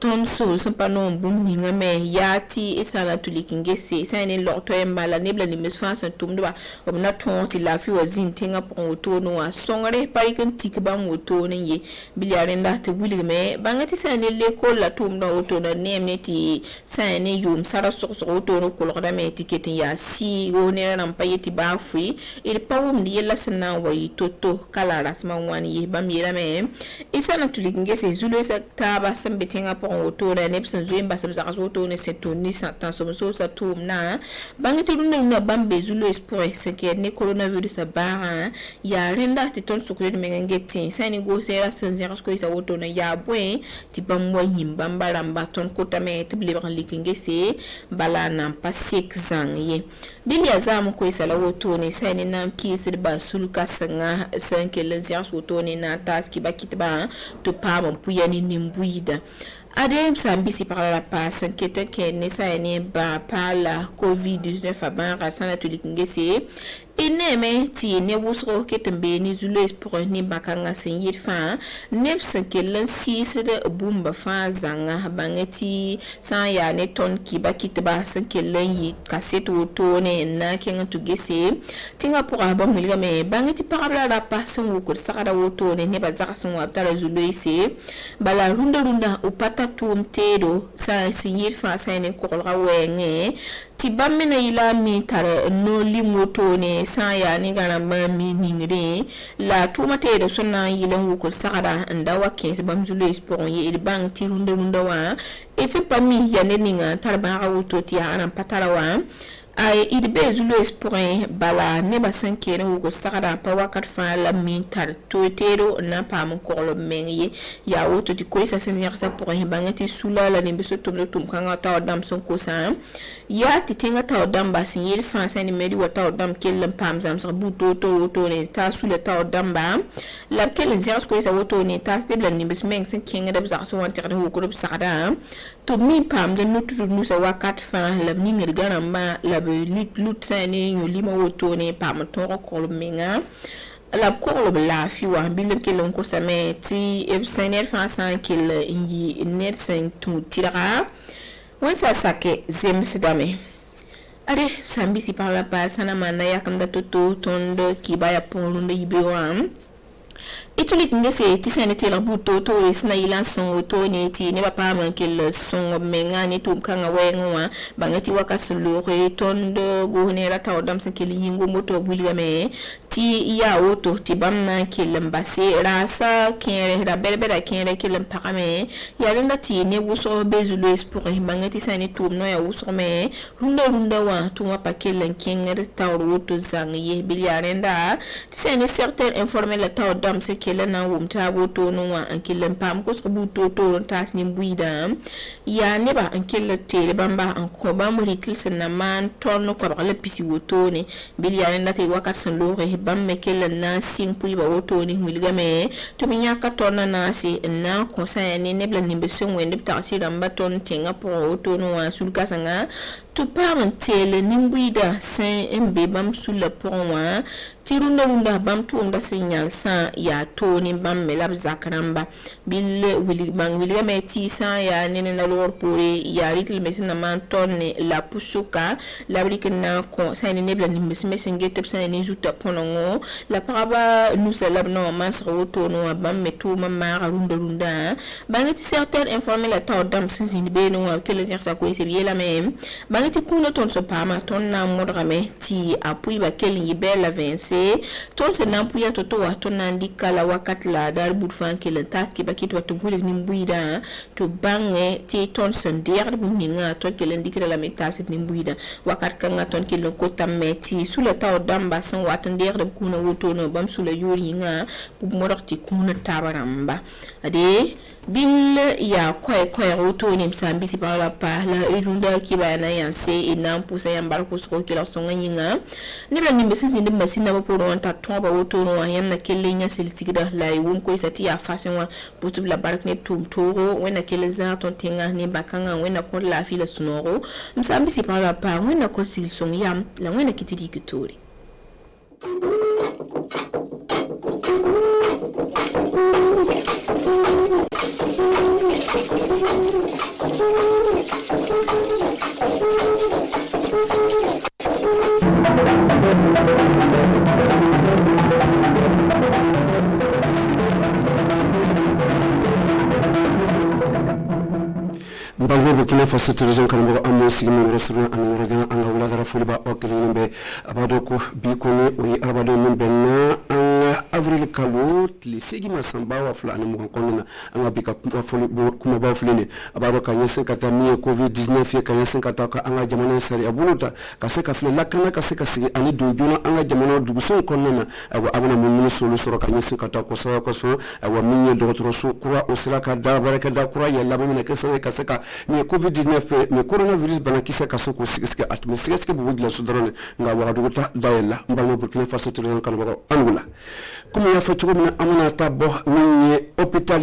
ton so sampano bunninga me yati isala tulikingese sane lokto embala nebla ni misfansa tumdwa obna ton ti lafi wazin tenga pon otono wa songare parikan tikba moto ne ye biliarenda te buligme bangati sane le ko la tumda otono nemne ti sane yum sara sokso otono ko lokda me tiketi ya si wonera nam payeti bafi il pawum di yella sana wa toto kala rasma wani ye bam yela me isana tulikingese zulu sekta sambe tenga auto na nepsan zuimba sabza auto ne setoni satan so sa tum na bangiti na bambe zulu espoir senke ne coronavirus ba ya renda ti ton sukure mengeti sani go sera sanzera ko isa auto na ya bwe ti bamwa yimba mbaramba ton kota me tible ban likingese bala na pasik zang ye bili azam ko isa la auto ne sani nam kisi ba sulka sanga senke lenzia auto ne na taski bakitba to pa mon puyani nimbuida Adem Sambisi par la passe, inquiétant qu'elle ne s'aille pas par la COVID-19 à ban rasana tulikingese. Eneme ti ne wusro ketembe ni zules pour ni bakanga senyir fa nepsa kelen sisde bumba fa zanga bangeti sa ya ne ton ki bakitba san kelen yi kaset woto ne na kenga tugese tinga pour aba miliga me bangeti parabla la passe wuko sakada woto ne bazaka son waptala zulese bala runda upata tumtedo sa senyir fa sa ne kolra wenge ti bammena ila mi tare no limoto ne sa ya ni garamba mi ningre la tumate de sonna yilan wuko sagada ndawa 15 bamzulu esport ye bang ti runda wa e se pami ya ne ninga tarba wuto ti ana patara wa ay idbe zulu esport bala ne basankere wuko sagada pa wakat fa la mi tar totero na pa mon korlo mengi ya wuto ti koisa senir sa pour bangati sula la ne biso tum kanga taw dam son kosa ya ti tenga taw dam ba sinir fa sani medi wa taw dam kel pam zam sa buto to ne ta sula taw dam ba la kel zers koisa wuto ne ta stable ni bis meng sen kenga da za so wanter de wuko do sagada to mi pam de nutu nu sa wakat fa la ni ngir ganamba la lut sani yolima woto ne pam to ko menga la ko la fi wa bil ke lon ko same ti e sener fa san kil yi net sen tu tira wan sa sake zemsidame are sambisi par la pas sana mana ya kam da toto tondo ki baya ponde yibewa itulik ngese ti senete la buto to resna ila songo to ne ti ne papa man kel songo menga ne tum kanga wenwa bangati wakasulu re tondo go ne rata odam se kel yingo moto buliga me ti ya auto ti bamna kel mbase rasa kere da belbeda kere kel mpakame ya renda ti ne buso bezulu esport bangati sane tum no ya uso me runda wa tuma pakel kenger tawro to zangi bilia renda ti sane certain informer la taw dam se kele na wumta woto no wa ankele pam ko so buto to tas ni buida ya ne ba ankele tele bamba an ko ba mo rikil na man ton ko ba le pisi woto ne bil ya na te wakat san lo re bam me kele na sing pui ba woto ni wilga me to bi nya ka ton na si na ko sa ne bla ni be so wende ta si ramba ton tenga po woto no wa sul kasanga to parentele nimbuida sen embe bam sulla ponwa tirunda bam tuunda signal sa ya toni bam melab zakramba bil wili meti sa ya nene na lor pore ya ritil mesina man tonne la pusuka la brikna ko sa ne nebla nimbes mesengete sa ne juta ponongo la paraba nous selab no man sa wotono bam metu mama runda bangeti certaines informer la taw dam sin be no que les sa ko se bien la même bangati kuna ton so pama ton na modrame ti apui ba keli bela vence ton se nampuya toto wa ton ndika la wakat la dar bud fan kelen taski ba kitwa to gule nimbuida to bange ti ton sen der bu ninga ton kelen dikira la metasit nimbuida wakat kanga ton kelen ko tameti sula taw damba san watan der de kuna woto no bam sula yuri nga bu modorti kuna tabaramba ade bil ya koy roto ni msambi si parla pa la irunda ki bana yanse inam pusa yambar ko sko ki la songa yinga ni bla ni mesi zinde masina ba pour wanta tomba roto no yam na kelenya seltigda la yum ko isati ya façon wa putu la bark ne tum toro wena keleza ton tenga ni bakanga wena ko la fila sonoro msambi si parla pa wena ko sil song yam la wena kitidi kitori Mbalwe Burkina Faso television kanbo amo sigimo rosuna anu radina anga uladara fuliba okelimbe abadoko bikone oyi arbado mbena avril kalo tli sigima samba wa fulani mukonna anga bika fuli kuma ba fulini abado ka yesen kata mi covid-19 ye ka yesen kata ka anga jamana sari abuluta kaseka fule lakana kaseka sigi ani dunjuna anga jamana dugusun konnana awa abana mun solo soro ka yesen kata ko sawa ko so awa minye dogotoro so kura osiraka da baraka da kura yalla bamina kesa kaseka ni covid-19 ni coronavirus banakisa kasoko sigiske atmisigiske bugla sudrone nga wagaduta dayela mbalmo Burkina Faso television kanbo angula kuma ya fatugo mina amana tabo ni hôpital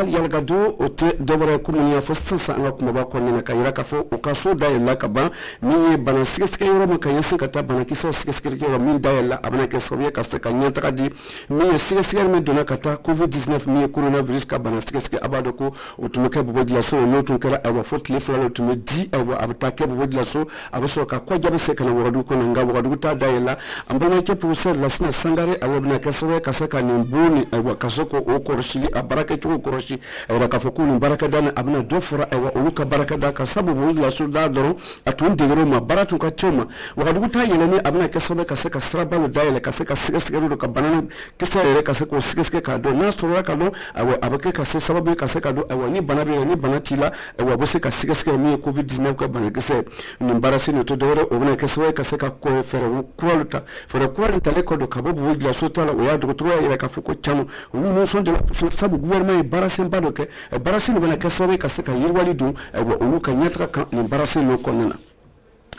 Yalgado ote dobare kuma ya fossa anga kuma ba konni na kayira kafo okaso dayela kaba ni banasigiske yoro maka yesin kata banakisa sigiske yoro min dayela abana kesobe kaseka nyanta kadi ni sigiske me dona kata covid-19 ni coronavirus ka banasigiske abadoko otumeka bugla so notu kala awa fotli fala tume di awa abtake bugla so abaso ka kwa jabe se kana wadu ko nga wadu ta dayela ambana ke professeur lasna sangare awabna kasawe kasaka ni mbuni awa kasoko o korshili abaraka chuko korshi awa kafokuni baraka dana abna dofura awa uluka baraka da kasabu bugla so da doro atun degero ma baratu ka choma wadu ta yelani abna kasawe kasaka strabalo dayela kasaka sigasigero ka banana kisare kasako sigaske ka do na sura ka do awa abake kasaka sababu kasaka do awa ni banabe ni banatila awa bose kasika mi covid-19 ka banakise ni mbarasi ni to dore obuna kaswe kaseka ko fere kwalta leko do kabobu wigla sotala oya do troya ira kafuko chamo unu sonde sabu gouvernement barasi mbalo ke barasi ni bana kaswe kaseka yirwali du awa unu ka nyatra ka ni mbarasi lo konena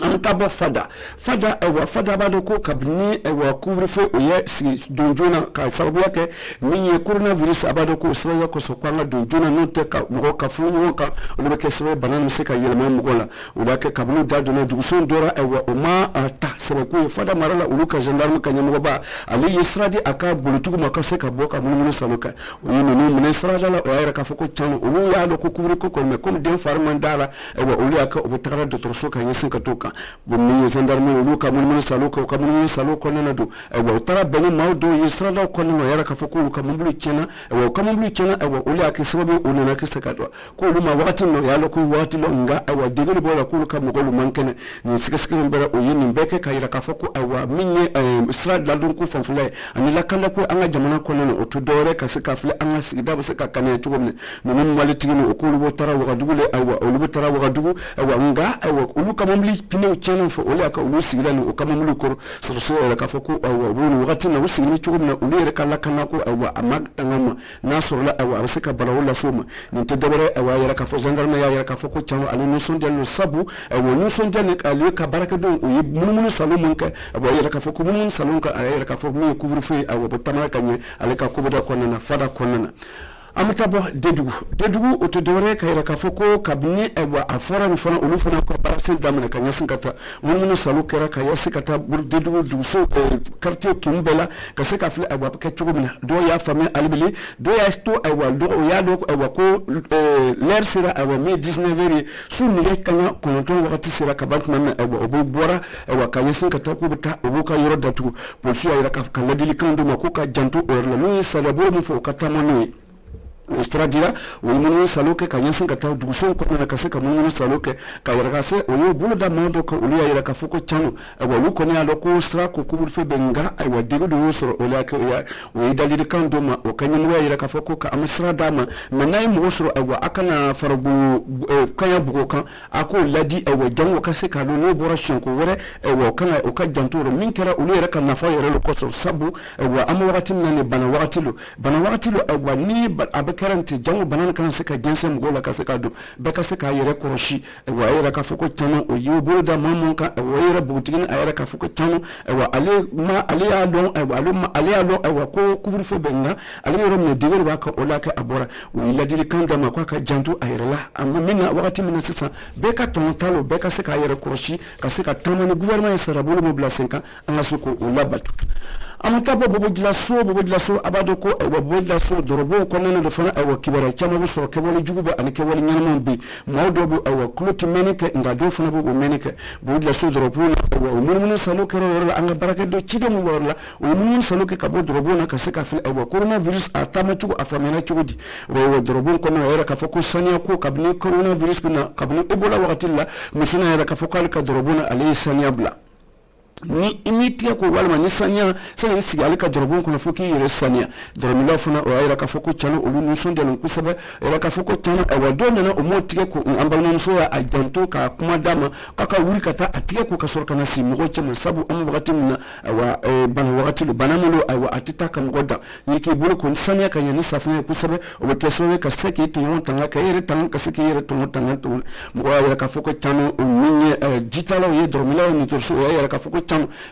amtabo fada bado ko kabni ewa couvre-feu oye si donjona ka sababu yake ni coronavirus abado ko sababu ko sokwanga donjona note ka mo ka funyo ka olebe keswe banana misika yelema mugola ulake kabnu dado na duguson dora ewa oma ta sababu fada marala uluka gendarme kanyamo ba ali yesradi aka bulutugu makase ka boka mununu saloka oye no ministra la oya ka foko chano ulu ya lo ko couvre ko me comme den farmandala ewa ulu aka obutara de trosoka yesinka toka bumi gendarme uluka mununu saloka ka mununu saloka nana do ewa utara bani maudo yesrada ko nana yara ka foko uluka mumbulu chena ewa ka mumbulu chena ewa ulu aka sababu unana kisaka do ko luma wakati no ya lo ko wakati lo nga ewa digeli bola ko uluka mugolu mankene ni sikasiki mbera oye ni mbeke ka yara ka foko ewa minye srad la dunku fanfule ani la kala ko anga jamana ko nana otudore ka sika fule anga sigida basika kane tugomne no mum maliti no okulu botara wakadugule ewa ulu botara wakadugu ewa nga ewa uluka mumbulu pine channel fo ole aka ulu sigila no kama mulu koro so era ka foko ewa bonu wakati na usigini tugomne ulu era kala kana ko ewa amag ngama nasorla ewa basika barawla soma ni todore ewa yara ka fo zangarna ya yara ka foko chamo ali no sonde no sabu ewa no sonde ne ali ka baraka do oye munumunu salomon ka ewa yara ka foko munumunu salon ka yara ka fo mi couvre-feu ewa botamara kanye ali ka kuboda konna fada konna amtabo dedugu otodore kayira kafoko kabine ewa afora mfana ulufuna ko barasel damana kanyasin kata mununu salukera kayasi kata dedugu duso quartier kimbela kaseka fle ewa kachugumna do ya fami albili do ya sto ewa do ya do ewa ko l'air sera ewa mi 19 sunu yakanya konton wakati sera kabatman ewa obubora ewa kanyasin kata ko buta obuka yoro datu polisi ya kafka ladili kando makoka jantu orla no salaboro mfo kata manui stradia o mun saloke ka yansin ka ta dugusun ko na ka se ka mun saloke ka yara ka se o yo bulu da mondo ko uli yara ka fuko chano e wa lu ko ne alo ko stra ko kubul fe benga ai wa digo do so o la ka ya o dalil kan do ma o kanyam wa yara ka fuko ka amsra dama menai mo so e wa akana farabu kanya bugo kan ako ladi e wa jango ka se ka no bora shin ko wore e wa kana o ka jantoro min kera uli yara ka nafa yara ko so sabu e wa am wakati nan bana wakati lo e wa ni karanti jango banana kan sika jense mgola ka sika do be ka sika yere koroshi wa yere ka fuko tano o yubo da mamon ka wa yere butigin ayere ka fuko tano wa ale ma ale alon wa alon ale alon wa ko kubur fo benga ale yoro me digol wa ka ola ka abora o ila diri kan da ma kwa ka jantu ayere la amma minna wakati minna sisa be ka ton talo be ka sika yere koroshi ka sika tamani gouvernement sarabolo mo blasenka anga suko o labatu amata bobo glaso abado ko wa bobo glaso dorobo ko nana do fana awa kibara chama bu so ke wali juguba ani ke wali nyama bi mawdo bu awa kloti meneke nga do fana bu meneke bobo glaso dorobo na wa mun salo ke ro anga baraka do chido mu warla o mun salo ke ka bo dorobo na ka se ka fil awa coronavirus atama chugo afamena chugudi wa dorobo ko na era ka foko sania ko kabni coronavirus na kabni ebola wakati la musuna era ka foko ka dorobo na ali sania bla ni imitia ko walma ni sanya sana isi alika dorobon kono foki yere sanya doromilo funa o ayra ka foko chalo olu nusunde lon kusaba era ka foko tana e wadona na omotike ko ambal non so ya ajanto ka kuma dama kaka wuri kata atike ko ka sorka na simo ko chama sabu am wakati muna wa bana wakati lu banamulo wa atita kam goda yiki bulu ko sanya ka yani safina kusaba o ke so ka seki to yon tanga ka yere tanga ka seki yere to tanga to mo ayra ka foko chano minye jitalo ye doromilo ni to so ayra ka foko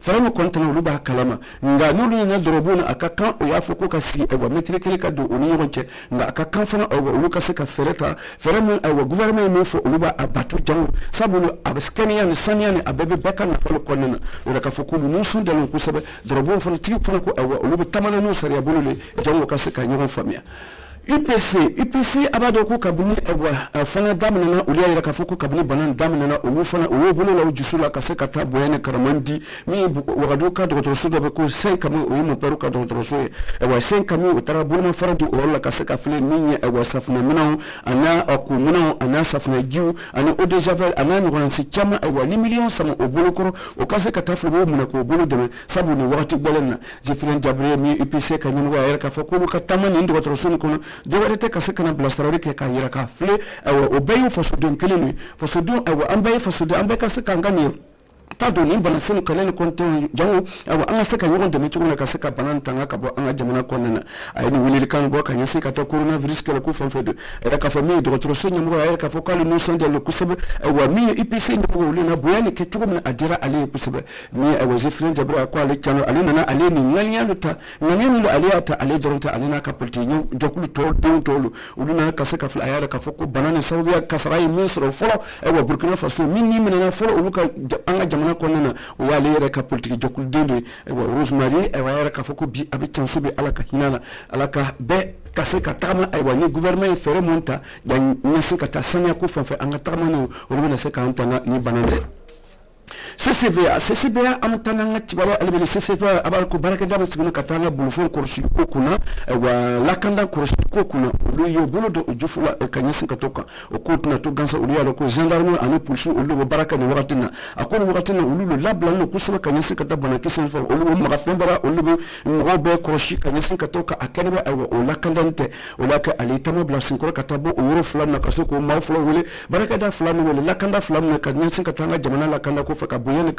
faramo kontana luba kalama nga nulu na dorobuna akakan o yafoko ka si e wa metrikele ka do oni yonche nga akakan fana o uluka se ka fereta faramo e gouvernement me fo luba abatu jangu sabulu abaskania ni sania ni abebe baka na falo konena ura ka foko nu sun de lon kusabe dorobun fana tiki fana ko e luba tamana no sariya bulule jangu ka se ka nyon famia UPC abado ko kabuni ewa fana damna na uliya yira kafuko kabuni banan damna na ulu fana uyo bulu la ujusula kaseka tabu yana karamandi mi wagaduka doktor do ko 5 kamu uyo mo peruka doktor so ewa 5 kamu utara bulu ma faradu ola kaseka fle minya ewa safna mina ana akumuna ana safna giu ana eau javel ana ni si chama ewa ni million sama obulu koro o kaseka taflu bo muna ko bulu de sabu ni wakati bolena jefren jabre mi UPC kanyimu wa yira kafuko ka tamani ndo doktor so ko dewarete kaseka na blastarori ke ka yira ka fle o bayu fosodon keleni fosodon ambaye fosodon ambaye kaseka ngani tado ni bana sinu kaleni konten jangu anga seka nyogon de metu na kaseka banan tanga ka bo anga jamana konena ayini wilili kan bo kan yesi ka to coronavirus kala ku fanfedo era ka famille de retro so nyamo era ka fokali no sonde le kusebe wa mi IPC ni bo lina boyani ke tugum na adira ale kusebe mi wazifrin jabra ko ale chano ale na ale ni ngania luta ngania ni ale ata ale doronta ale na ka polti nyu jokulu to don tolu uluna kaseka fla ayara ka foko banana sawiya kasrai misro folo Burkina Faso minni menana folo uluka anga jamana konena o ya lere ka politique jokul dende wa Rosemary e wa yara ka foko bi abi chansobe alaka hinana alaka be kaseka tama ay wa ni gouvernement fere monta ya nyasika tasanya ko fanfe anga tama no rumena seka antana ni banande CCVA amutana ngachibala alibele CCVA abarko baraka daba siguna katanga bulufon korshi ko kuna wa lakanda korshi ko kuna luyo bolo do jufula kanyasi katoka okutuna to gansa uliya loko gendarme anu pulshu ulu baraka ni wakatina akoni wakatina ulu labla no kusaba kanyasi katabana kisen for ulu magafembara ulu ngobe korshi kanyasi katoka akeneba o lakanda nte olaka alitama blasinkora katabo euro flam na kasoko mawflo wele baraka da flam wele lakanda flam na kanyasi katanga jamana lakanda ko faka boyene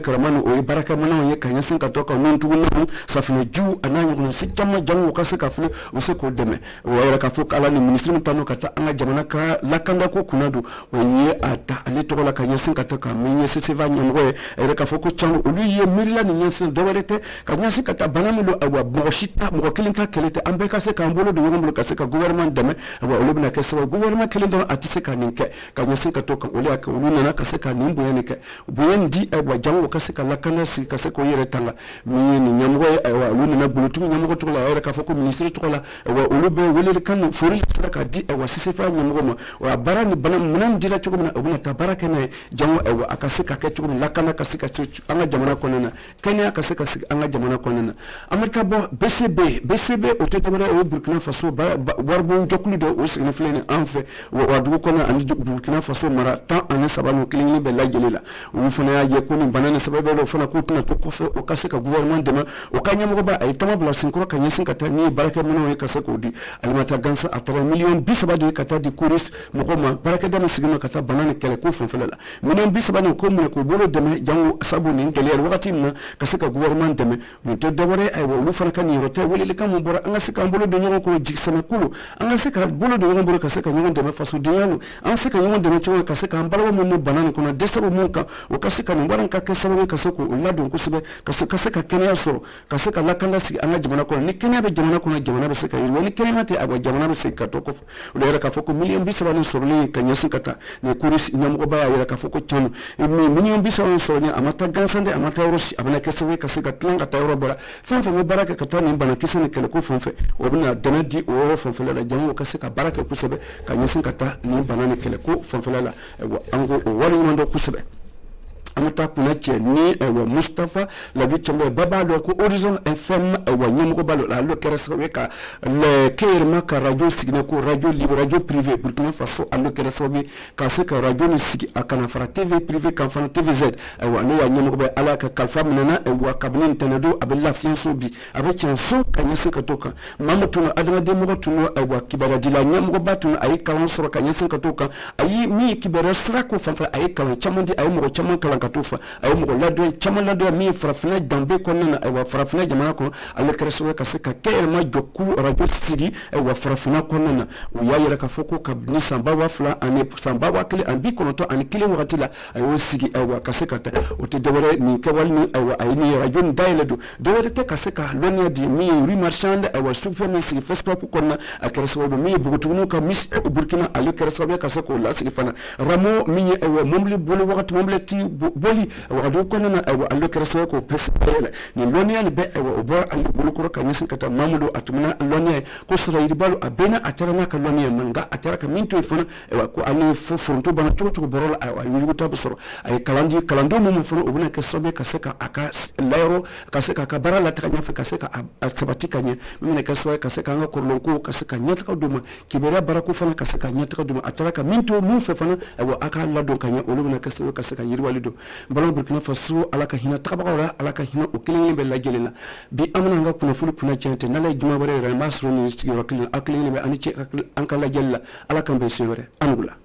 karamano o baraka mana ye kanyasin katoka nuntu na safina ju ananyo kuna sitama jamu kaseka fule useko deme wa ka foka ala ni ministre mutano kata anga jamana ka lakanda ko kunado ye ata alitoka la kanyasin katoka menye seseva nyamgoe era ka foko chango ulu ye mirila ni nyansin dowerete kanyasin kata banamulo awa boshita mkokilinta kelete ambeka se kambolo do yombo kaseka gouvernement deme wa ulubna kaseka gouvernement kelendo atiseka ninke kanyasin katoka ule aka uluna na kaseka nimbo banani ke boyen di wa jango kasika lakana si kaseko yere tanga mi ni nyamgo wa luni na bulutu nyamgo to la yere ka foko ministre to la wa ulube wele kan furi saka di wa sisifa nyamgo ma wa barani bana munan dira to na obuna tabaraka na jango wa akasika ke to lakana kasika anga jamana konena kenya kasika anga jamana konena amata bo BCB o te tabara o Burkina Faso warbo joklu do o signa flene anfe wa dugo kona andi Burkina Faso mara ta ane sabano kilingni be la jelela o fana ya yekoni banana sababo do fana ko tuna to kofe o kasika gouvernement dema o kanya mo ba ay tama bla sinkoro kanya sinkata ni baraka mono e kasako di alimata gansa atara million bisaba de kata di kuris mo ko ma baraka dama signa kata banana kele ko fon fela million bisaba no ko mo ko bolo dema jango sabu ni ngelier wakati na kasika gouvernement dema no to dawore ay wo fana kan yoro te wele kam bora anga sika bolo do nyoko ko jiksama kulu anga sika bolo do nyoko kasika nyoko dema faso diyawo anga sika nyoko dema chwa kasika mbalo mo no banana ko na desabo mo ka o kasika no baran ka kesabo kasoko ulado ko sibe kasika kenya so kasika lakanda si anga jamana ko ni kenya be jamana ko na jamana be sika yiro ni kenya mate aba jamana be sika to ko ulera ka foko million bisaba no sorli kanya sikata ne kuris nyamko ba yera ka foko chano million bisaba no sorli amata gansande amata rosi abana kesabo kasika tlanga ta yoro bora fanfa mo baraka ka tani bana kisene kele ko fonfe obna danadi o fonfe la jamu kasika baraka kusebe kanya sikata ni bana kele ko fonfe la ango wali mando kusebe amata kuna che ni wa Mustafa la bichombe baba lo ko Horizon FM wa nyamko balo la lo keresa weka le kerma ka radio signa ko radio libre radio privé Burkina Faso allo keresa bi ka se ka radio ni sigi akana fara TV privé kan fana TVZ wa no ya nyamko ba ala ka kalfa menana wa kabinin tanado abella fianso bi abe chanso kanya se ka toka mamutuna adama de mo tuno wa kibara dila nyamko ba tuno ay kalan soro kanya se ka toka ay mi kibara sra ko fanfa ay kalan chamandi ay mo chaman kalan katufa ay mo lado chama lado mi frafina dambe konna ay frafina jamana ko alle kreso ka sika kelma jokku radio sigi ay frafina konna ya yera ka foko ka ni samba wa fla ane samba wa kile ambi kono to an kile wakati la ay sigi ay ka sika ta o te dewere ni kewal ni ay ni radio ndailedo dewere te ka sika lonia di mi rue marchande ay sufia mi sigi facebook konna kreso mi bugutunu ka mis Burkina alle kreso ka siko la sigi fana ramo mi ay momli boli wakati momli ti boli wado konna allo kreso ko pesela ni lonia ni be obor al bulukuro kanyisin kata mamudo atmina lonia ko sirayri balu abena atarana ka lonia manga ataraka minto ifuna ko ani furunto bana chocho borola ay yugo busoro ay kalando mo funa obuna ke sobe kaseka aka lairo kaseka ka barala takanya fe kaseka sabatika nye mine kaswa kaseka nga korlonko kaseka nyata ka duma kibera barako fana kaseka nyata ka duma ataraka minto mu fe fana aka ladon kanya olubuna kaseka yirwalido balo Burkina Faso alaka hina tabakawla alaka hina okilin be lajelela bi amana nga kuna fulu kuna chente nala juma bare re masro ni stigi wakilin akilin be ani che anka lajella alaka be sewre angula